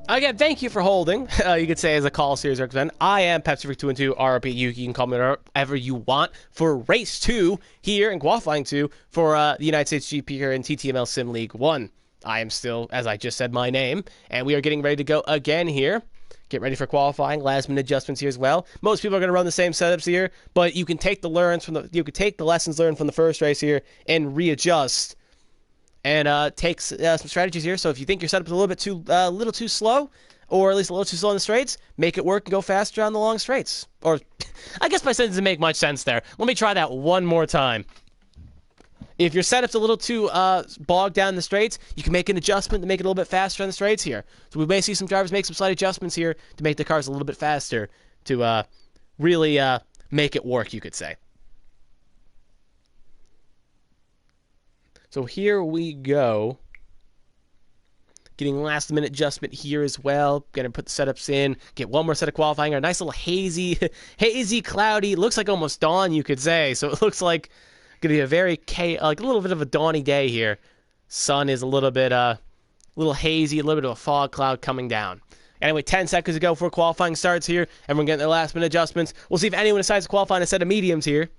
Again, thank you for holding. You could say as a call series representative. I am Pepsi212 RP. You can call me whatever you want for race 2 here and qualifying 2 for the United States GP here in TTML Sim League 1. I am still, as I just said, my name, and we are getting ready to go again here. Get ready for qualifying. Last minute adjustments here as well. Most people are going to run the same setups here, but you can take the lessons learned from the first race here and readjust. And take some strategies here. So if you think your setup is a little too slow, or at least a little too slow in the straights, make it work and go faster on the long straights. Or, I guess my sentence doesn't make much sense there. Let me try that one more time. If your setup's a little too bogged down in the straights, you can make an adjustment to make it a little bit faster on the straights here. So we may see some drivers make some slight adjustments here to make the cars a little bit faster to really make it work, you could say. So here we go. Getting last minute adjustment here as well. Gonna put the setups in. Get one more set of qualifying. A nice little hazy, cloudy. Looks like almost dawn, you could say. So it looks like gonna be a very like a little bit of a dawny day here. Sun is a little bit little hazy, a little bit of a fog cloud coming down. Anyway, 10 seconds to go before qualifying starts here. Everyone getting their last minute adjustments. We'll see if anyone decides to qualify in a set of mediums here.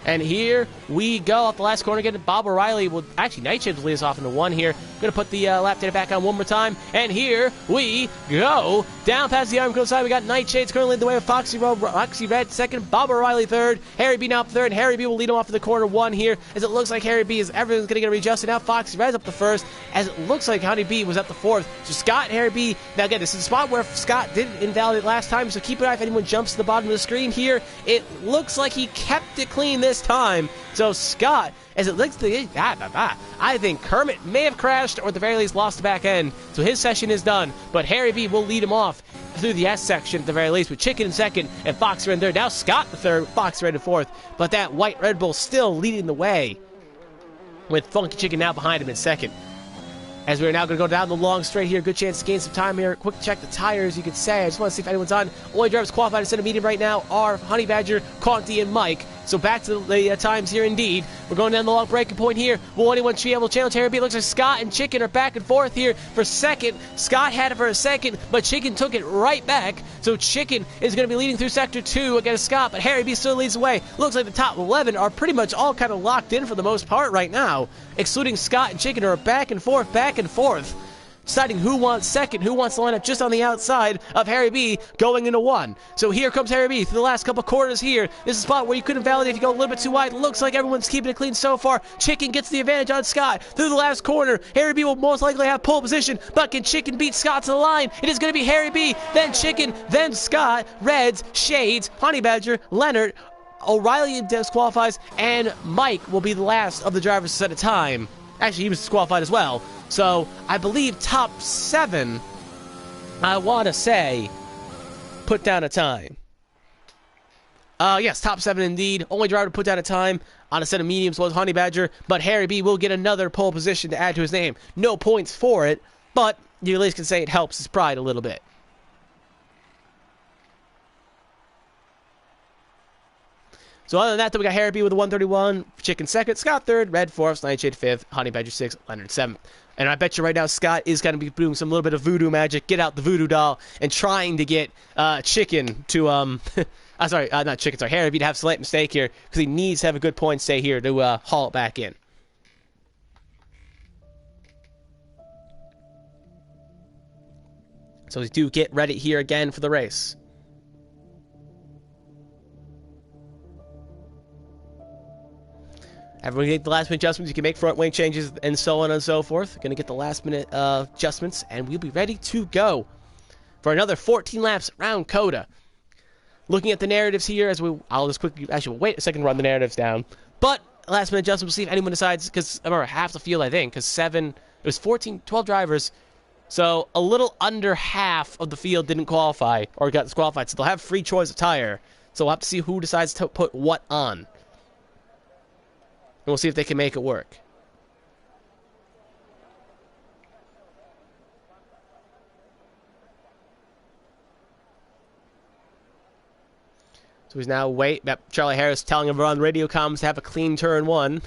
And here we go off the last corner. Getting Bob O'Reilly will actually Nightshade will lead us off into one here. Gonna put the lap data back on one more time. And here we go down past the Iron Crow side. We got Nightshades currently leading the way with Foxy Red second, Bob O'Reilly third, Harry B now up third. Harry B will lead him off to the corner one here, as it looks like Harry B is everything's gonna get readjusted. Now Foxy Red's up the first, as it looks like Honey B was up the fourth. So Scott and Harry B. Now again, this is a spot where Scott did invalidate last time, so keep an eye if anyone jumps to the bottom of the screen here. It looks like he kept it clean this time. So Scott, as it looks like, I think Kermit may have crashed or at the very least lost the back end. So his session is done, but Harry B will lead him off through the S section at the very least, with Chicken in second and Fox Red in third. Now Scott the third, Fox Red in fourth, but that white Red Bull still leading the way, with Funky Chicken now behind him in second. As we're now going to go down the long straight here, good chance to gain some time here. Quick check the tires, you could say. I just want to see if anyone's on. Only drivers qualified instead of medium right now are Honey Badger, Conti, and Mike. So back to the times here indeed. We're going down the long breaking point here. Will anyone be able to challenge Harry B? It looks like Scott and Chicken are back and forth here for second. Scott had it for a second, but Chicken took it right back. So Chicken is going to be leading through sector 2 against Scott, but Harry B still leads the way. Looks like the top 11 are pretty much all kind of locked in for the most part right now, excluding Scott and Chicken, who are back and forth, deciding who wants second, who wants to line up just on the outside of Harry B going into one. So here comes Harry B through the last couple quarters here. This is a spot where you couldn't validate if you go a little bit too wide. Looks like everyone's keeping it clean so far. Chicken gets the advantage on Scott through the last corner. Harry B will most likely have pole position, but can Chicken beat Scott to the line? It is going to be Harry B, then Chicken, then Scott, Reds, Shades, Honey Badger, Leonard, O'Reilly disqualifies, and Mike will be the last of the drivers to set a time. Actually, he was disqualified as well. So, I believe top 7, I want to say, put down a time. Yes, top 7 indeed. Only driver to put down a time on a set of mediums was Honey Badger, but Harry B will get another pole position to add to his name. No points for it, but you at least can say it helps his pride a little bit. So other than that, we got Harry B with a 131, Chicken second, Scott third, Red fourth, Nightshade fifth, Honey Badger sixth, Leonard seventh. And I bet you right now Scott is going to be doing some little bit of voodoo magic, get out the voodoo doll, and trying to get Chicken to, not Chicken, sorry, Harry B to have a slight mistake here, because he needs to have a good point stay here to haul it back in. So we do get ready here again for the race. Everyone can get the last minute adjustments. You can make front wing changes and so on and so forth. Going to get the last minute adjustments, and we'll be ready to go for another 14 laps around COTA. Looking at the narratives here, I'll just quickly, actually, wait a second to run the narratives down. But last minute adjustments, we'll see if anyone decides, because I remember half the field, I think, because 12 drivers. So a little under half of the field didn't qualify or got disqualified. So they'll have free choice of tire. So we'll have to see who decides to put what on. And we'll see if they can make it work. So he's now Charlie Harris telling everyone on the radio comms to have a clean turn one.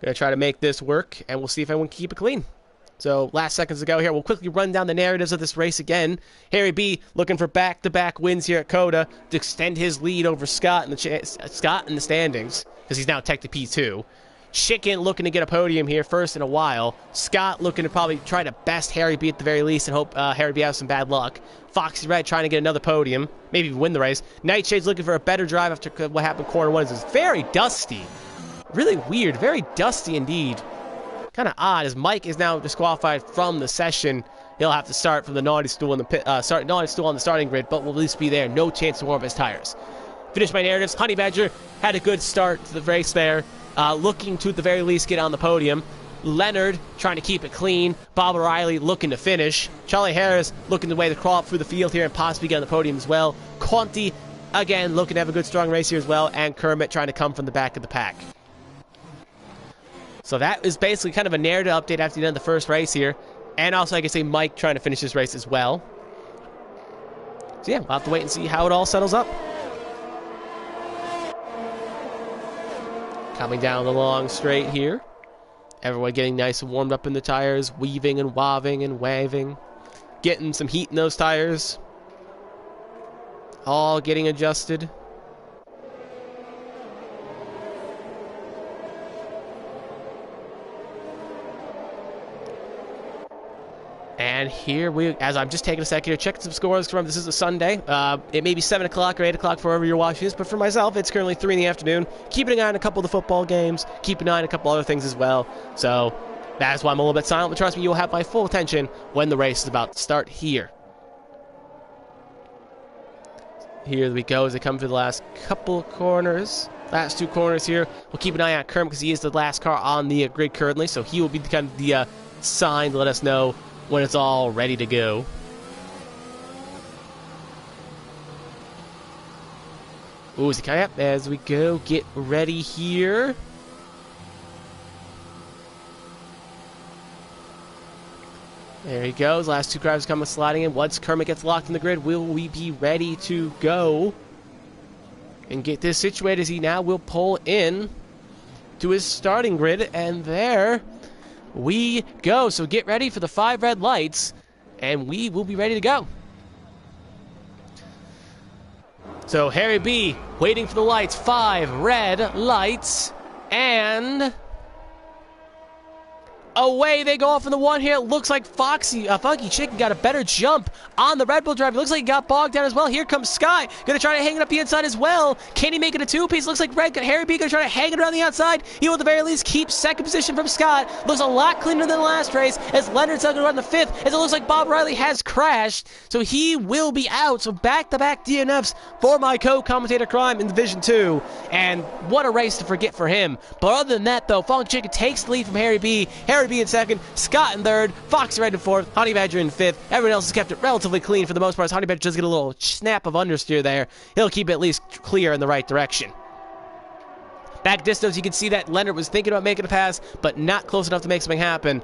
Gonna try to make this work, and we'll see if anyone can keep it clean. So last seconds to go here. We'll quickly run down the narratives of this race again. Harry B looking for back-to-back wins here at COTA to extend his lead over Scott in the standings, because he's now technically P2. Chicken looking to get a podium here first in a while. Scott looking to probably try to best Harry B at the very least and hope Harry B has some bad luck. Foxy Red trying to get another podium, maybe win the race. Nightshade's looking for a better drive after what happened corner one. It's very dusty. Really weird. Very dusty indeed. Kind of odd, as Mike is now disqualified from the session. He'll have to start from the naughty stool on the starting grid, but will at least be there. No chance to warm up his tires. Finish my narratives. Honey Badger had a good start to the race there, looking to at the very least get on the podium. Leonard trying to keep it clean. Bob O'Reilly looking to finish. Charlie Harris looking the way to crawl up through the field here and possibly get on the podium as well. Conti again looking to have a good strong race here as well, and Kermit trying to come from the back of the pack. So that is basically kind of a narrative update after the end of the first race here. And also, I can say Mike trying to finish this race as well. So yeah, we'll have to wait and see how it all settles up. Coming down the long straight here. Everyone getting nice and warmed up in the tires, weaving and waving and waving. Getting some heat in those tires. All getting adjusted. And here as I'm just taking a second here, checking some scores. Remember, this is a Sunday. It may be 7 o'clock or 8 o'clock for wherever you're watching this, but for myself, it's currently 3 in the afternoon. Keeping an eye on a couple of the football games, keeping an eye on a couple other things as well. So that's why I'm a little bit silent, but trust me, you'll have my full attention when the race is about to start here. Here we go as they come through the last couple of corners. Last 2 corners here. We'll keep an eye on Kermit because he is the last car on the grid currently, so he will be kind of the sign to let us know when it's all ready to go. Ooh, is he coming up? As we go, get ready here. There he goes. Last 2 drivers coming sliding in. Once Kermit gets locked in the grid, will we be ready to go and get this situated as he now will pull in to his starting grid, and there we go. So get ready for the 5 red lights, and we will be ready to go. So Harry B waiting for the lights. 5 red lights, and away they go off in the one here. It looks like Funky Chicken got a better jump on the Red Bull driver. Looks like he got bogged down as well. Here comes Sky. Gonna try to hang it up the inside as well. Can he make it a 2-piece? Looks like Harry B gonna try to hang it around the outside. He will at the very least keep second position from Scott. Looks a lot cleaner than the last race as Leonard's gonna run the 5th, as it looks like Bob Riley has crashed. So he will be out. So back-to-back DNFs for my co-commentator Crime in Division 2. And what a race to forget for him. But other than that though, Funky Chicken takes the lead from Harry B. Harry B in 2nd, Scott in 3rd, Fox Red in 4th, Honey Badger in 5th. Everyone else has kept it relatively clean for the most part. Honey Badger does get a little snap of understeer there. He'll keep it at least clear in the right direction. Back distance, you can see that Leonard was thinking about making a pass, but not close enough to make something happen.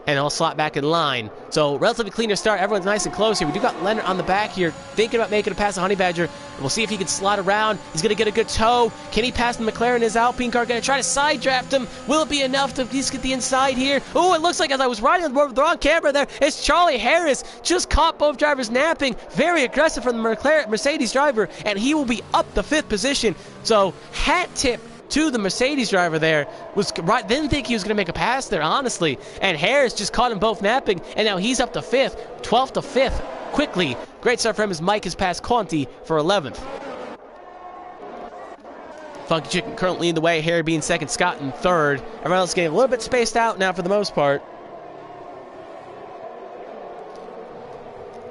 And he'll slot back in line. So relatively cleaner start. Everyone's nice and close here. We do got Leonard on the back here, thinking about making a pass to Honey Badger. We'll see if he can slide around. He's going to get a good toe. Can he pass the McLaren? His Alpine car going to try to side draft him. Will it be enough to at least get the inside here? Oh, it looks like as I was riding on the board with the wrong camera there, it's Charlie Harris. Just caught both drivers napping. Very aggressive from the Mercedes driver, and he will be up the 5th position. So hat tip to the Mercedes driver there. Didn't think he was going to make a pass there, honestly. And Harris just caught them both napping, and now he's up to 5th, 12th to 5th, quickly. Great start for him as Mike has passed Conti for 11th. Funky Chicken currently in the way, Harry being 2nd, Scott in 3rd. Everyone else getting a little bit spaced out now for the most part.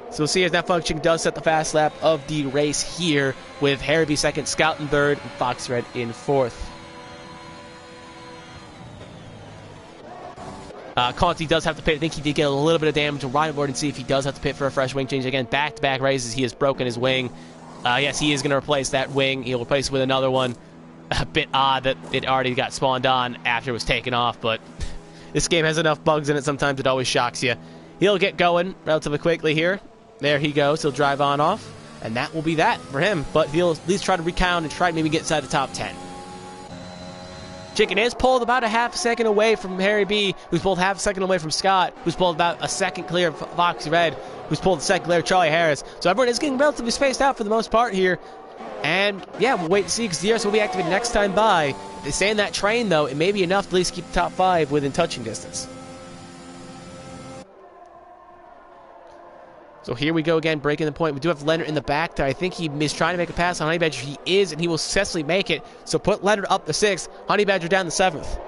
So we'll see as that Funky Chicken does set the fast lap of the race here with Harry B 2nd, Scout in 3rd, and Fox Red in 4th. Conti does have to pit. I think he did get a little bit of damage. We'll ride aboard and see if he does have to pit for a fresh wing change. Again, back-to-back races, he has broken his wing. Yes, he is going to replace that wing. He'll replace it with another one. A bit odd that it already got spawned on after it was taken off, but this game has enough bugs in it sometimes it always shocks you. He'll get going relatively quickly here. There he goes. He'll drive on off, and that will be that for him. But he'll at least try to recount and try to maybe get inside the top 10. Chicken is pulled about a half a second away from Harry B, who's pulled half a second away from Scott, who's pulled about a second clear of Foxy Red, who's pulled a second clear of Charlie Harris. So everyone is getting relatively spaced out for the most part here. And yeah, we'll wait and see because DRS will be activated next time by. They say in that train, though, it may be enough to at least keep the top 5 within touching distance. So here we go again, breaking the point. We do have Leonard in the back there. I think he is trying to make a pass on Honey Badger. He is, and he will successfully make it. So put Leonard up the 6th, Honey Badger down the 7th.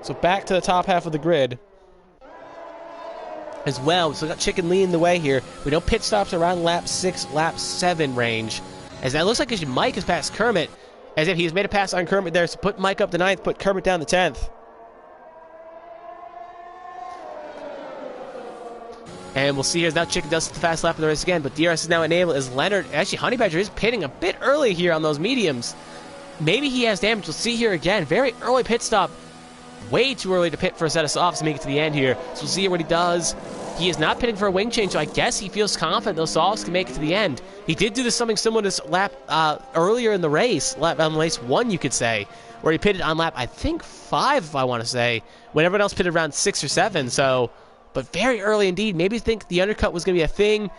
So back to the top half of the grid as well. So we got Chicken leading the way here. We know pit stops around lap 6, lap 7 range. As that looks like Mike has passed Kermit, as if he has made a pass on Kermit there. So put Mike up the 9th, put Kermit down the 10th. And we'll see here as now Chicken does the fast lap of the race again, but DRS is now enabled as Leonard, actually Honey Badger is pitting a bit early here on those mediums. Maybe he has damage. We'll see here again. Very early pit stop. Way too early to pit for a set of softs to make it to the end here. So we'll see what he does. He is not pitting for a wing change, so I guess he feels confident those softs can make it to the end. He did do something similar to this lap earlier in the race, on race 1 you could say, where he pitted on lap, I think 5 if I want to say, when everyone else pitted around 6 or 7, so... But very early indeed. Maybe think the undercut was going to be a thing.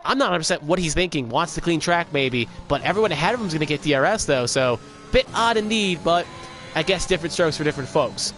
I'm not 100% what he's thinking. Wants the clean track maybe. But everyone ahead of him is going to get DRS though. So bit odd indeed. But I guess, different strokes for different folks.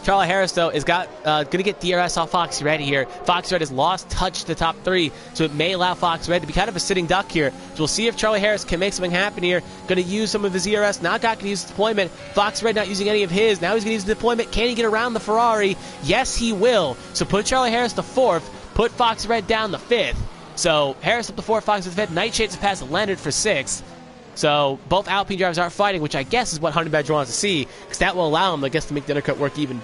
Charlie Harris, though, is going to get DRS off Foxy Red here. Foxy Red has lost touch to the top 3, so it may allow Foxy Red to be kind of a sitting duck here. So we'll see if Charlie Harris can make something happen here. Going to use some of his ERS. Not going to use his deployment. Foxy Red not using any of his. Now he's going to use the deployment. Can he get around the Ferrari? Yes, he will. So put Charlie Harris to 4th. Put Foxy Red down to 5th. So Harris up to 4th, Foxy Red 5th. Nightshades have passed Leonard for 6th. So both Alpine drivers are fighting, which I guess is what Honey Badger wants to see, because that will allow him, I guess, to make the undercut work even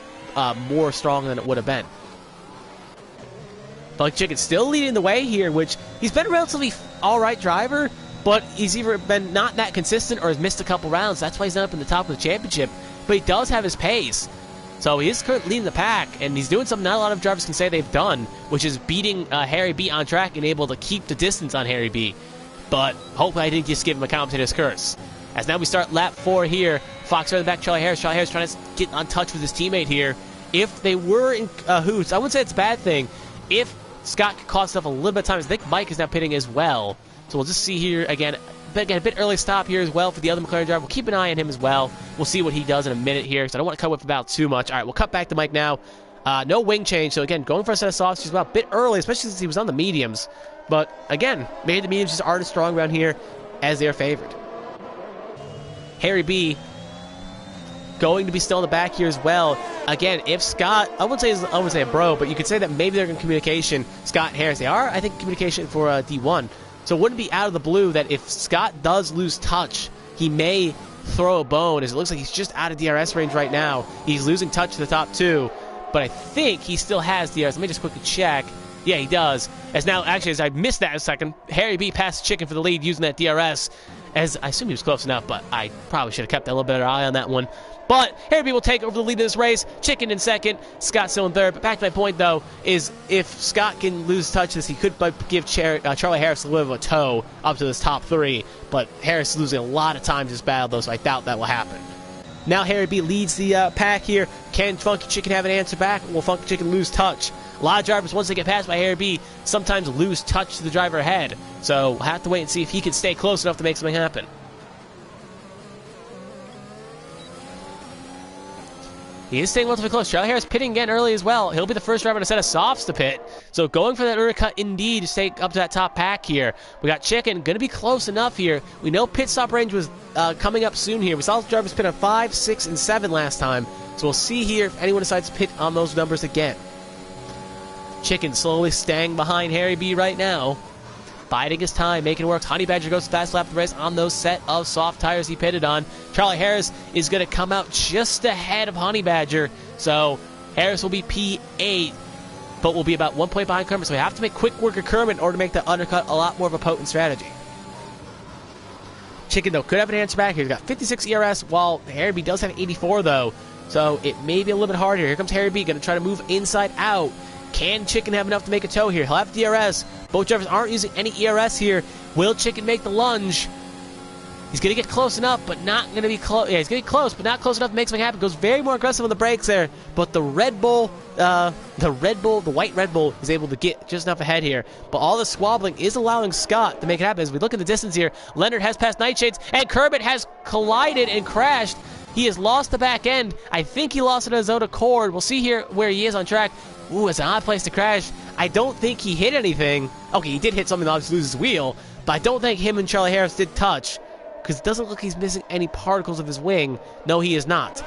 more strong than it would have been. Funky Chicken still leading the way here, which he's been a relatively alright driver, but he's either been not that consistent or has missed a couple rounds. That's why he's not up in the top of the championship. But he does have his pace. So he is currently leading the pack, and he's doing something not a lot of drivers can say they've done, which is beating Harry B on track and able to keep the distance on Harry B. But hopefully I didn't just give him a commentator's curse. As now we start lap 4 here. Fox right in the back, Charlie Harris. Charlie Harris trying to get on touch with his teammate here. If they were in hoots, I wouldn't say it's a bad thing. If Scott could cost himself a little bit of time, I think Mike is now pitting as well. So we'll just see here again a bit early stop here as well for the other McLaren driver. We'll keep an eye on him as well. We'll see what he does in a minute here, because I don't want to cut with about too much. All right, we'll cut back to Mike now. No wing change, so again, going for a set of softs as well. A bit early, especially since he was on the mediums. But again, maybe the mediums just aren't as strong around here as they are favored. Harry B going to be still in the back here as well. Again, if Scott, I wouldn't say a bro, but you could say that maybe they're in communication. Scott and Harris, they are, I think, communication for D1. So it wouldn't be out of the blue that if Scott does lose touch, he may throw a bone, as it looks like he's just out of DRS range right now. He's losing touch to the top 2, but I think he still has DRS. Let me just quickly check. Yeah, he does. As now, actually, as I missed that a second, Harry B passed Chicken for the lead using that DRS, as I assume he was close enough, but I probably should have kept a little better eye on that one. But Harry B will take over the lead in this race. Chicken in 2nd, Scott still in 3rd. But back to my point, though, is if Scott can lose touch this, he could give Charlie Harris a little bit of a tow up to this top 3. But Harris is losing a lot of time in this battle, though, so I doubt that will happen. Now Harry B leads the pack here. Can Funky Chicken have an answer back? Will Funky Chicken lose touch? A lot of drivers, once they get passed by Harry B, sometimes lose touch to the driver ahead. So we'll have to wait and see if he can stay close enough to make something happen. He is staying relatively close. Charlie Harris pitting again early as well. He'll be the first driver in a set of softs to pit. So going for that undercut indeed to stay up to that top pack here. We got Chicken going to be close enough here. We know pit stop range was coming up soon here. We saw the drivers pit on 5, 6, and 7 last time. So we'll see here if anyone decides to pit on those numbers again. Chicken slowly staying behind Harry B right now. Biding his time, making it work. Honey Badger goes fast lap of the race on those set of soft tires he pitted on. Charlie Harris is going to come out just ahead of Honey Badger. So Harris will be P8, but will be about 1 point behind Kermit. So we have to make quick work of Kermit in order to make the undercut a lot more of a potent strategy. Chicken, though, could have an answer back here. He's got 56 ERS, while Harry B does have 84, though. So it may be a little bit harder. Here comes Harry B, going to try to move inside out. Can Chicken have enough to make a tow here? He'll have DRS. Both drivers aren't using any ERS here. Will Chicken make the lunge? He's going to get close enough, but not going to be close. Yeah, he's going to be close, but not close enough to make something happen. Goes very more aggressive on the brakes there. But the Red Bull, the white Red Bull, is able to get just enough ahead here. But all the squabbling is allowing Scott to make it happen. As we look at the distance here, Leonard has passed Nightshades, and Kermit has collided and crashed. He has lost the back end. I think he lost it on his own accord. We'll see here where he is on track. Ooh, it's an odd place to crash. I don't think he hit anything. Okay, he did hit something that obviously lose his wheel, but I don't think him and Charlie Harris did touch, because it doesn't look like he's missing any particles of his wing. No, he is not.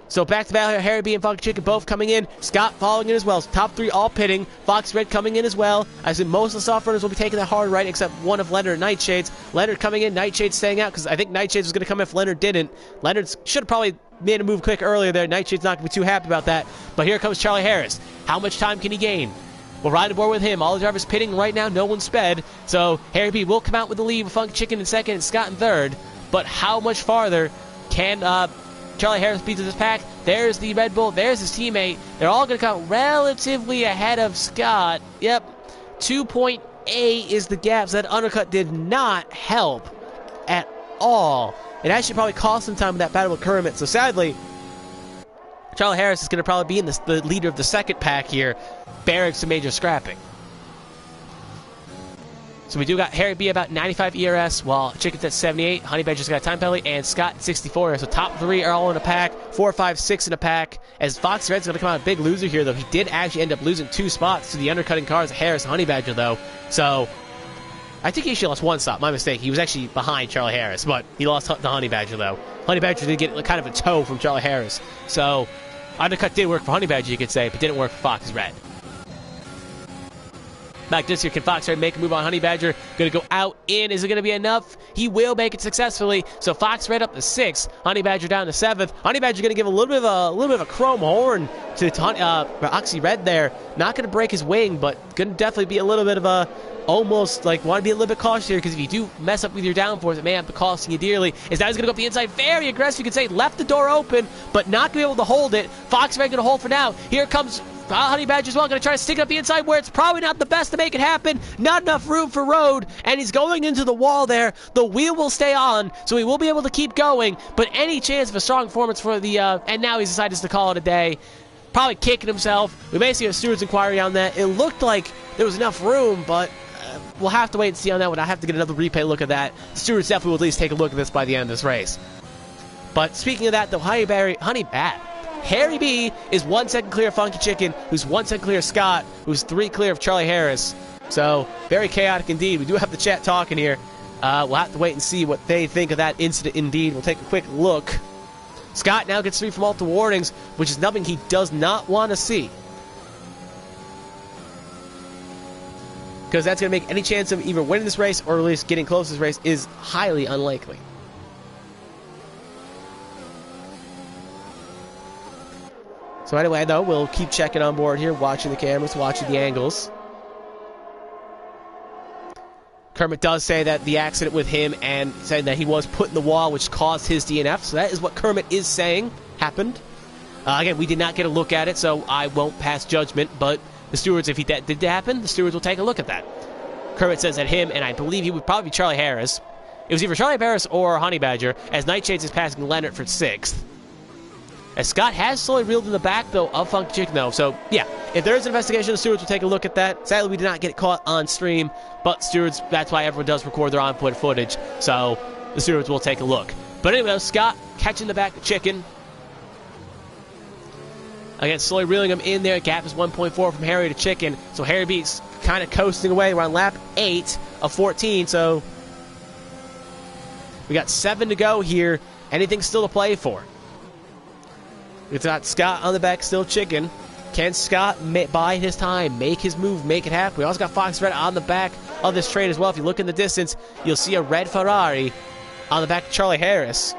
So back to battle here. Harry B and Funky Chicken both coming in. Scott following in as well. So top 3 all pitting. Fox Red coming in as well. I assume most of the soft runners will be taking that hard right, except one of Leonard and Nightshades. Leonard coming in, Nightshades staying out, because I think Nightshades was going to come if Leonard didn't. Leonard should have probably made a move quick earlier there. Nightshade's not going to be too happy about that. But here comes Charlie Harris. How much time can he gain? We'll ride aboard with him. All the drivers pitting right now. No one's sped. So Harry B will come out with the lead with Funky Chicken in 2nd and Scott in 3rd. But how much farther can Charlie Harris beat to this pack? There's the Red Bull. There's his teammate. They're all going to come relatively ahead of Scott. Yep. 2.8 is the gap. So that undercut did not help at all. It actually probably cost him time in that battle with Kermit. So sadly, Charlie Harris is going to probably be in the leader of the 2nd pack here, bearing some major scrapping. So we do got Harry B about 95 ERS, while Chicken's at 78, Honey Badger's got a time penalty, and Scott at 64. So top 3 are all in a pack, 4, 5, 6 in a pack. As Fox Red's going to come out a big loser here, though. He did actually end up losing 2 spots to the undercutting cars, Harris and Honey Badger, though. So I think he actually lost 1 stop. My mistake. He was actually behind Charlie Harris, but he lost the Honey Badger, though. Honey Badger did get kind of a toe from Charlie Harris. So undercut did work for Honey Badger, you could say, but didn't work for Fox Red. Back this here, can Fox Red make a move on Honey Badger? Going to go out, in. Is it going to be enough? He will make it successfully. So Fox Red up to 6th, Honey Badger down to 7th. Honey Badger going to give a little bit of a chrome horn to Oxy Red there. Not going to break his wing, but going to definitely be a little bit of a almost like want to be a little bit cautious here, because if you do mess up with your downforce, it may have to cost you dearly. Is that he's going to go up the inside, very aggressive, you could say, left the door open, but not going to be able to hold it. Fox Red going to hold for now. Here comes Honey Badger as well, going to try to stick it up the inside where it's probably not the best to make it happen. Not enough room for road, and he's going into the wall there. The wheel will stay on, so he will be able to keep going, but any chance of a strong performance for the, and now he's decided to call it a day. Probably kicking himself. We may see a steward's inquiry on that. It looked like there was enough room, but we'll have to wait and see on that one. I have to get another replay look at that. Stewards definitely will at least take a look at this by the end of this race. But speaking of that, though, Harry B is 1 second clear of Funky Chicken, who's 1 second clear of Scott, who's 3 clear of Charlie Harris. So, very chaotic indeed. We do have the chat talking here. We'll have to wait and see what they think of that incident indeed. We'll take a quick look. Scott now gets 3 from multiple warnings, which is nothing he does not want to see, because that's going to make any chance of either winning this race or at least getting close to this race is highly unlikely. So anyway, though, we'll keep checking on board here, watching the cameras, watching the angles. Kermit does say that the accident with him and saying that he was put in the wall, which caused his DNF. So that is what Kermit is saying happened. Again, we did not get a look at it, so I won't pass judgment. But the stewards, if that did happen, the stewards will take a look at that. Kermit says that him, and I believe he would probably be Charlie Harris. It was either Charlie Harris or Honey Badger, as Nightshades is passing Leonard for 6th. As Scott has slowly reeled in the back, though, of Funky Chicken, though. So, yeah, if there is an investigation, the stewards will take a look at that. Sadly, we did not get caught on stream, but stewards, that's why everyone does record their on-foot footage. So, the stewards will take a look. But anyway, Scott catching the back of Chicken. Again, slowly reeling him in there. Gap is 1.4 from Harry to Chicken. So, Harry B's kind of coasting away. We're on lap 8 of 14, so we got 7 to go here. Anything still to play for? We've got Scott on the back, still Chicken. Can Scott bide his time, make his move, make it happen? We also got Fox Red on the back of this train as well. If you look in the distance, you'll see a red Ferrari on the back of Charlie Harris.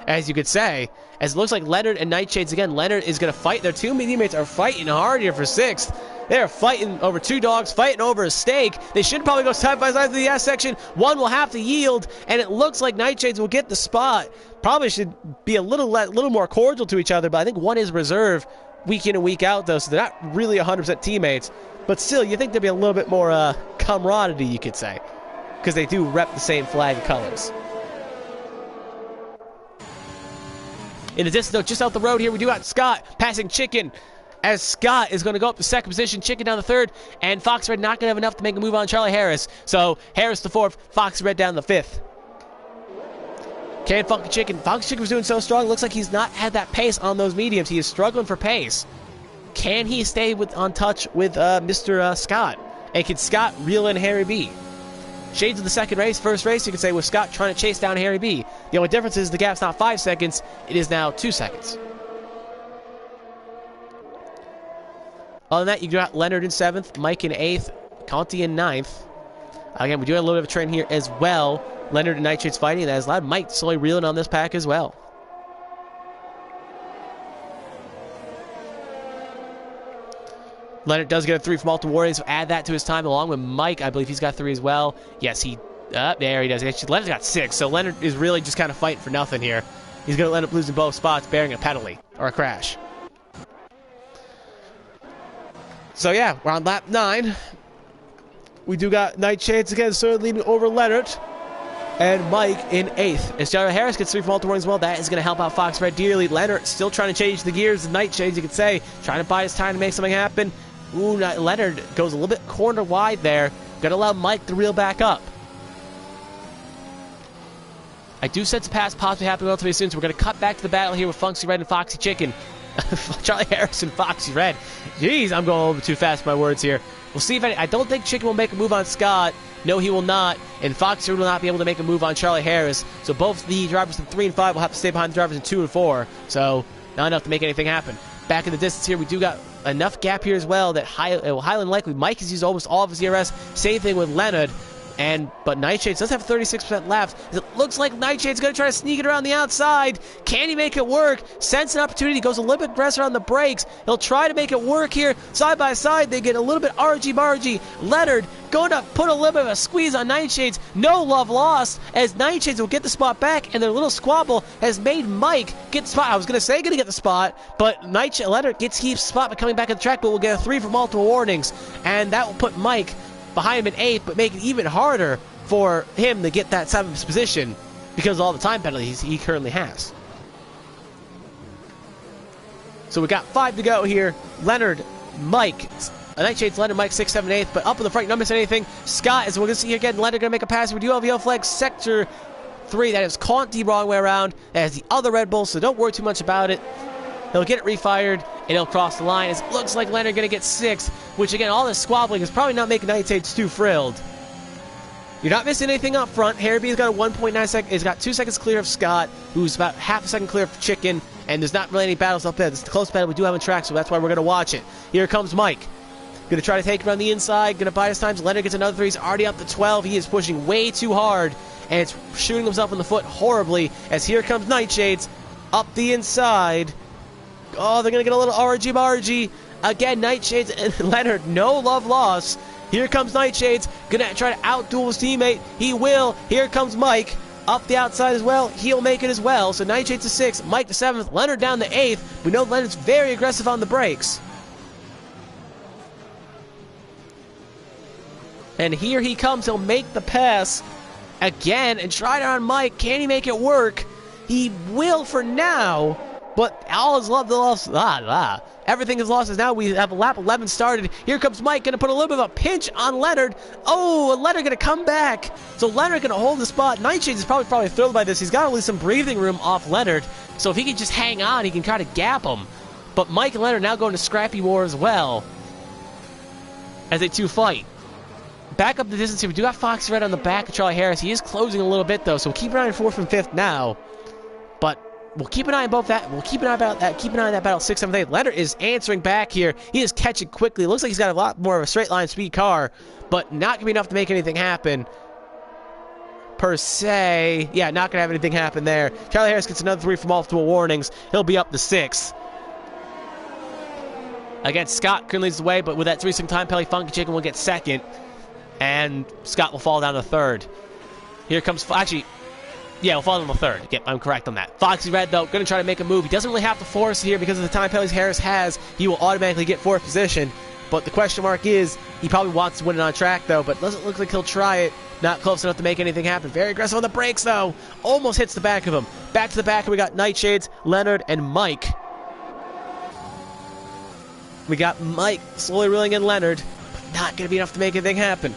As you could say, as it looks like Leonard and Nightshades again. Leonard is going to fight. Their 2 teammates are fighting hard here for 6th. They're fighting over 2 dogs, fighting over a steak. They should probably go side by side to the S section. One will have to yield, and it looks like Nightshades will get the spot. Probably should be a little more cordial to each other, but I think one is reserve week in and week out, though, so they're not really 100% teammates. But still, you think there'd be a little bit more camaraderie, you could say, because they do rep the same flag colors. In the distance, though, just out the road here, we do have Scott passing Chicken, as Scott is going to go up to 2nd position, Chicken down the 3rd, and Fox Red not going to have enough to make a move on Charlie Harris. So Harris the 4th, Fox Red down the 5th. Can Funky Chicken? Funky Chicken was doing so strong. Looks like he's not had that pace on those mediums. He is struggling for pace. Can he stay on touch with Mr. Scott? And can Scott reel in Harry B? Shades of the second race. First race, you could say, with Scott trying to chase down Harry B. The only difference is the gap's not 5 seconds. It is now 2 seconds. Other than that, you got Leonard in 7th, Mike in 8th, Conti in 9th. Again, we do have a little bit of a trend here as well. Leonard and Nightshades fighting, and that has allowed Mike slowly reeling on this pack as well. Leonard does get a 3 from multiple warnings, so add that to his time along with Mike. I believe he's got 3 as well. Yes, there he does. Actually, Leonard's got 6, so Leonard is really just kind of fighting for nothing here. He's going to end up losing both spots, bearing a penalty or a crash. So yeah, we're on lap 9. We do got Nightshades again, so leading over Leonard. And Mike in 8th. As Charlie Harris gets 3 from multiple warnings as well, that is going to help out Fox Red dearly. Leonard still trying to change the gears of Nightshades, you could say. Trying to buy his time to make something happen. Ooh, Leonard goes a little bit corner wide there. Gonna allow Mike to reel back up. I do sense a pass possibly happening relatively soon, so we're going to cut back to the battle here with Funky Red and Foxy Chicken. Charlie Harris and Foxy Red. Jeez, I'm going a little bit too fast for my words here. We'll see if I don't think Chicken will make a move on Scott. No, he will not. And Foxy Red will not be able to make a move on Charlie Harris. So both the drivers in 3 and 5 will have to stay behind the drivers in 2 and 4. So not enough to make anything happen. Back in the distance here, we do got enough gap here as well that highly likely Mike has used almost all of his ERS. Same thing with Leonard. But Nightshades does have 36% left. It looks like Nightshade's going to try to sneak it around the outside. Can he make it work? Sense an opportunity. Goes a little bit aggressive on the brakes. He'll try to make it work here. Side by side, they get a little bit argy-bargy. Leonard going to put a little bit of a squeeze on Nightshades. No love lost, as Nightshades will get the spot back, and their little squabble has made Mike get the spot. I was going to say going to get the spot, but Leonard keeps the spot by coming back at the track, but will get a 3 for multiple warnings, and that will put Mike behind him in 8th, but make it even harder for him to get that 7th position because of all the time penalties he currently has. So we got 5 to go here. Leonard, Mike, Nightshades, Leonard, Mike, 6, 7, 8th, but up in the front, not miss anything. Scott, as we're going to see here again, Leonard going to make a pass. We do have yellow flag, sector 3. That is Conti wrong way around. That is the other Red Bull, so don't worry too much about it. He'll get it refired, and he'll cross the line. It looks like Leonard going to get 6th, which, again, all this squabbling is probably not making Nightshades too thrilled. You're not missing anything up front. Harry's got a 1.9 second. He's got 2 seconds clear of Scott, who's about half a second clear of Chicken, and there's not really any battles up there. This is a close battle we do have on track, so that's why we're going to watch it. Here comes Mike. Going to try to take it around the inside. Going to buy his time. Leonard gets another 3. He's already up to 12. He is pushing way too hard, and it's shooting himself in the foot horribly, as here comes Nightshades up the inside. Oh, they're going to get a little argy-bargy. Again, Nightshades and Leonard, no love lost. Here comes Nightshades, going to try to outduel his teammate. He will. Here comes Mike, up the outside as well. He'll make it as well. So Nightshades to 6th, Mike to 7th, Leonard down to 8th. We know Leonard's very aggressive on the brakes. And here he comes. He'll make the pass again and try it on Mike. Can he make it work? He will for now. But all is lost. Everything is lost as now we have lap 11 started. Here comes Mike, going to put a little bit of a pinch on Leonard. Oh, and Leonard going to come back. So Leonard going to hold the spot. Nightshades is probably thrilled by this. He's got at least some breathing room off Leonard. So if he can just hang on, he can try to gap him. But Mike and Leonard now going to scrappy war as well, as they 2 fight. Back up the distance here. We do got Foxy Red on the back of Charlie Harris. He is closing a little bit, though, so we'll keep an eye on 4th and 5th now. But we'll keep an eye on both that. We'll keep an eye about that. Keep an eye on that battle 6, 7, 8. Leonard is answering back here. He is catching quickly. It looks like he's got a lot more of a straight line speed car, but not going to be enough to make anything happen per se. Yeah, not going to have anything happen there. Charlie Harris gets another 3 for multiple warnings. He'll be up to 6th. Again, Scott currently leads the way, but with that 3-second time penalty, Funky Chicken will get 2nd, and Scott will fall down to 3rd. Here comes... Actually... Yeah, we'll fall on the 3rd. Yep, I'm correct on that. Foxy Red, though, going to try to make a move. He doesn't really have to force here because of the time penalties Harris has. He will automatically get 4th position. But the question mark is, he probably wants to win it on track, though, but doesn't look like he'll try it. Not close enough to make anything happen. Very aggressive on the brakes, though. Almost hits the back of him. Back to the back, and we got Nightshades, Leonard, and Mike. We got Mike slowly reeling in Leonard, but not going to be enough to make anything happen.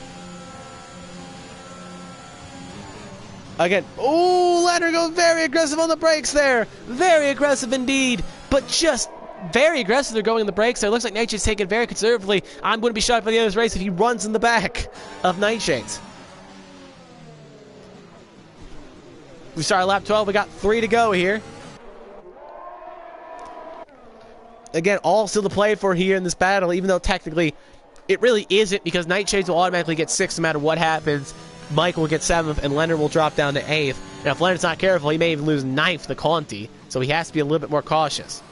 Again, oh, Leonard goes very aggressive on the brakes there. Very aggressive indeed, but just very aggressive. They're going in the brakes. So it looks like Nightshade's taking it very conservatively. I'm going to be shocked by the end of this race if he runs in the back of Nightshades. We start lap 12. We got 3 to go here. Again, all still to play for here in this battle, even though technically it really isn't, because Nightshades will automatically get 6th no matter what happens. Mike will get 7th, and Leonard will drop down to 8th. Now, if Leonard's not careful, he may even lose 9th to Conti, so he has to be a little bit more cautious.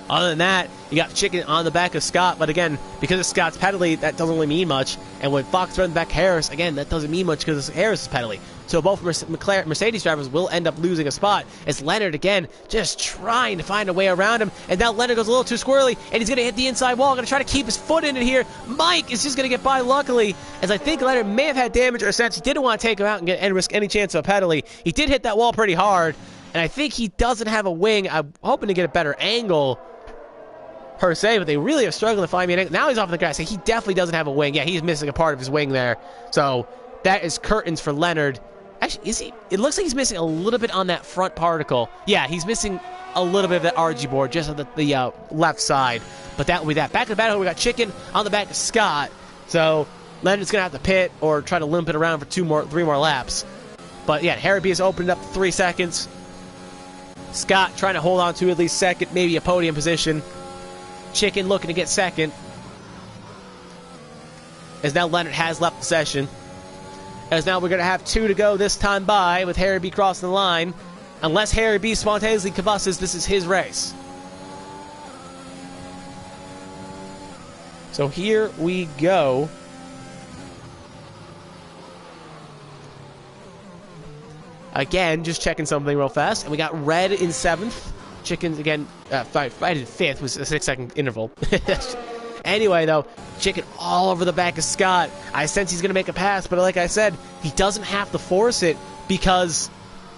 Other than that, you got Chicken on the back of Scott, but again, because of Scott's penalty, that doesn't really mean much. And when Fox runs back Harris, again, that doesn't mean much because of Harris' penalty. So both Mercedes drivers will end up losing a spot, as Leonard, again, just trying to find a way around him. And now Leonard goes a little too squirrely, and he's going to hit the inside wall, going to try to keep his foot in it here. Mike is just going to get by, luckily, as I think Leonard may have had damage, or sense he didn't want to take him out and risk any chance of a penalty. He did hit that wall pretty hard, and I think he doesn't have a wing. I'm hoping to get a better angle per se, but they really are struggling to find me. Now he's off the grass. He definitely doesn't have a wing. Yeah, he's missing a part of his wing there. So that is curtains for Leonard. Actually, is he? It looks like he's missing a little bit on that front particle. Yeah, he's missing a little bit of that RG board just on the left side. But that will be that. Back to the battle, we got Chicken on the back of Scott. So Leonard's going to have to pit or try to limp it around for 3 more laps. But yeah, Harry B has opened up 3 seconds. Scott trying to hold on to at least second, maybe a podium position. Chicken looking to get second. As now Leonard has left the session. As now we're going to have 2 to go this time by with Harry B crossing the line. Unless Harry B spontaneously combustes, this is his race. So here we go. Again, just checking something real fast. And we got Red in 7th. Chicken, again, right in 5th was a 6-second interval. Anyway, though, Chicken all over the back of Scott. I sense he's going to make a pass, but like I said, he doesn't have to force it because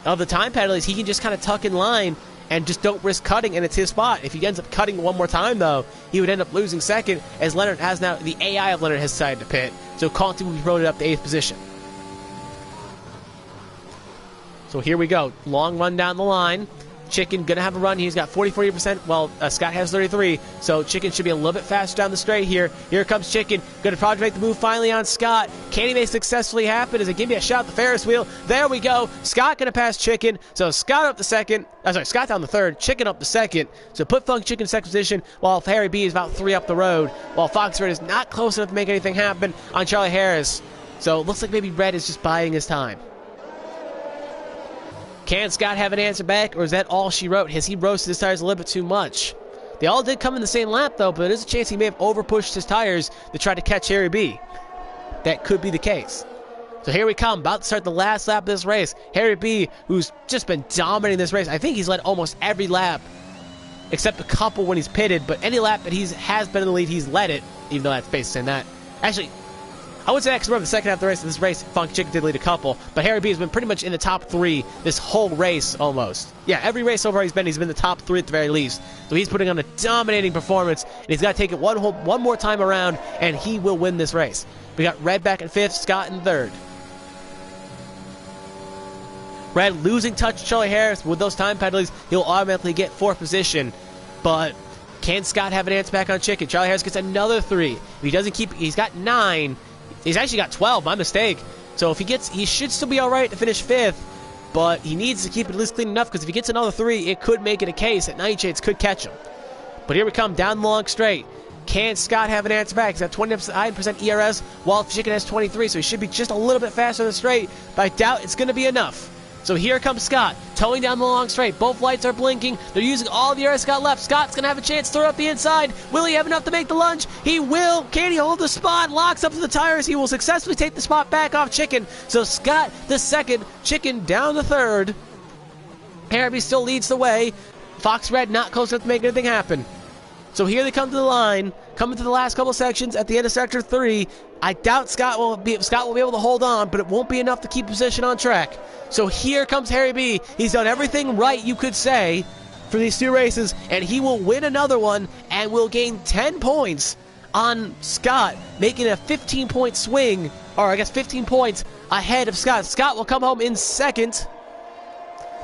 of the time penalties. He can just kind of tuck in line and just don't risk cutting, and it's his spot. If he ends up cutting one more time, though, he would end up losing second, as Leonard has now, the AI of Leonard has decided to pit. So Conti will be promoted up to 8th position. So here we go. Long run down the line. Chicken gonna have a run. He's got 40%. Well, Scott has 33. So Chicken should be a little bit faster down the straight here. Here comes Chicken. Gonna try to make the move finally on Scott. Can he make successfully happen? As it give me a shot at the Ferris wheel? There we go. Scott gonna pass Chicken. So Scott up the second. Scott down the third. Chicken up the second. So put Funk Chicken in second position, while Harry B is about 3 up the road. While Fox Red is not close enough to make anything happen on Charlie Harris. So it looks like maybe Red is just biding his time. Can Scott have an answer back, or is that all she wrote? Has he roasted his tires a little bit too much? They all did come in the same lap, though, but there's a chance he may have overpushed his tires to try to catch Harry B. That could be the case. So here we come, about to start the last lap of this race. Harry B, who's just been dominating this race. I think he's led almost every lap, except a couple when he's pitted, but any lap that he has been in the lead, he's led it, even though that's based on that. Actually, I would say that because remember the second half of the race, this race, Funk Chicken did lead a couple, but Harry B has been pretty much in the top 3 this whole race almost. Yeah, every race so far he's been the top 3 at the very least. So he's putting on a dominating performance, and he's got to take it one more time around, and he will win this race. We got Red back in 5th, Scott in 3rd. Red losing touch to Charlie Harris. With those time penalties, he'll automatically get 4th position, but can Scott have an answer back on Chicken? Charlie Harris gets another 3. If he doesn't keep, he's got 9. He's actually got 12, my mistake. So if he should still be all right to finish 5th, but he needs to keep it at least clean enough, because if he gets another 3, it could make it a case that Nightshades could catch him. But here we come, down the long straight. Can Scott have an answer back? He's got 29% ERS, while Chicken has 23, so he should be just a little bit faster on the straight, but I doubt it's going to be enough. So here comes Scott, towing down the long straight. Both lights are blinking. They're using all the ERS Scott left. Scott's going to have a chance to throw up the inside. Will he have enough to make the lunge? He will. Can he hold the spot? Locks up to the tires. He will successfully take the spot back off Chicken. So Scott the second, Chicken down the third. Harry still leads the way. Fox Red not close enough to make anything happen. So here they come to the line, coming to the last couple sections at the end of Sector 3. I doubt Scott will be able to hold on, but it won't be enough to keep position on track. So here comes Harry B. He's done everything right, you could say, for these 2 races, and he will win another one and will gain 10 points on Scott, making a 15-point swing, or I guess 15 points ahead of Scott. Scott will come home in 2nd.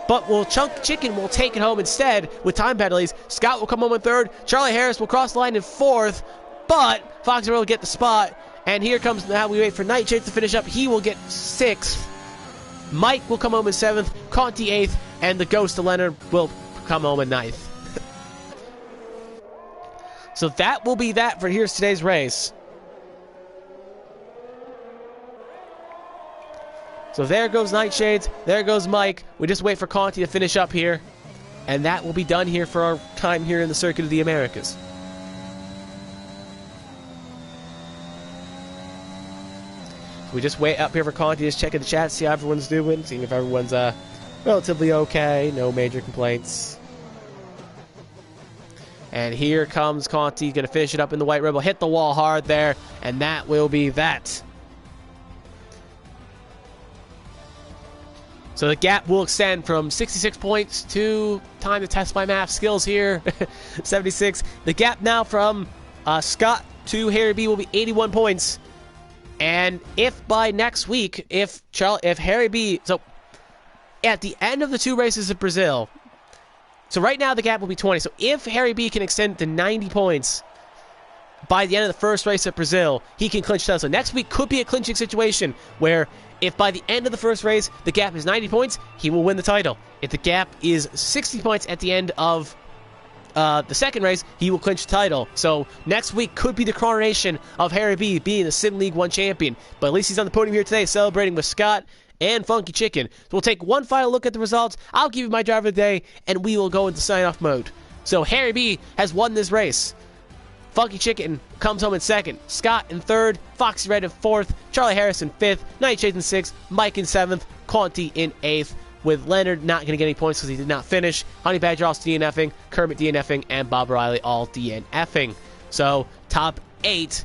But Chicken will take it home instead with time penalties. Scott will come home in 3rd. Charlie Harris will cross the line in 4th. But Fox will get the spot. And here comes, now we wait for Nightshades to finish up. He will get 6th. Mike will come home in 7th. Conti 8th. And the Ghost of Leonard will come home in 9th. So that will be that for here's today's race. So there goes Nightshades, there goes Mike. We just wait for Conti to finish up here. And that will be done here for our time here in the Circuit of the Americas. We just wait up here for Conti, just checking the chat, see how everyone's doing, seeing if everyone's relatively okay, no major complaints. And here comes Conti, gonna finish it up in the White Rebel, hit the wall hard there, and that will be that. So the gap will extend from 66 points to, time to test my math skills here, 76. The gap now from Scott to Harry B will be 81 points. And if by next week, if Harry B, so at the end of the 2 races of Brazil, so right now the gap will be 20. So if Harry B can extend to 90 points by the end of the first race at Brazil, he can clinch the title. So next week could be a clinching situation where if by the end of the first race the gap is 90 points, he will win the title. If the gap is 60 points at the end of the second race, he will clinch the title. So next week could be the coronation of Harry B being the Sim League 1 champion. But at least he's on the podium here today, celebrating with Scott and Funky Chicken. So we'll take one final look at the results. I'll give you my driver of the day, and we will go into sign-off mode. So Harry B has won this race. Funky Chicken comes home in second. Scott in third. Foxy Red in fourth. Charlie Harris in fifth. Nightshade in sixth. Mike in seventh. Conti in eighth. With Leonard not going to get any points because he did not finish. Honey Badger also DNFing. Kermit DNFing. And Bob Riley all DNFing. So, top 8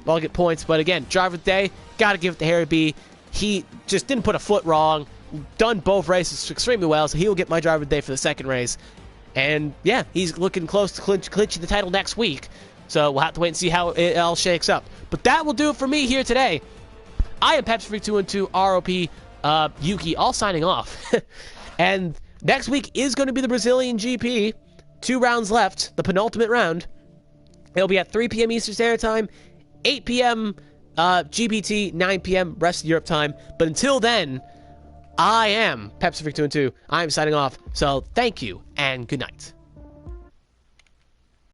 all get points. But again, driver of the day, got to give it to Harry B. He just didn't put a foot wrong. Done both races extremely well. So he will get my driver of the day for the second race. And yeah, he's looking close to clinching the title next week. So we'll have to wait and see how it all shakes up. But that will do it for me here today. I am Pepsi212 ROP Yuki, all signing off. And next week is going to be the Brazilian GP. 2 rounds left, the penultimate round. It'll be at 3 p.m. Eastern Standard Time, 8 p.m. GPT, 9 p.m. rest of Europe time. But until then, I am Pepsi212. I am signing off. So thank you and good night.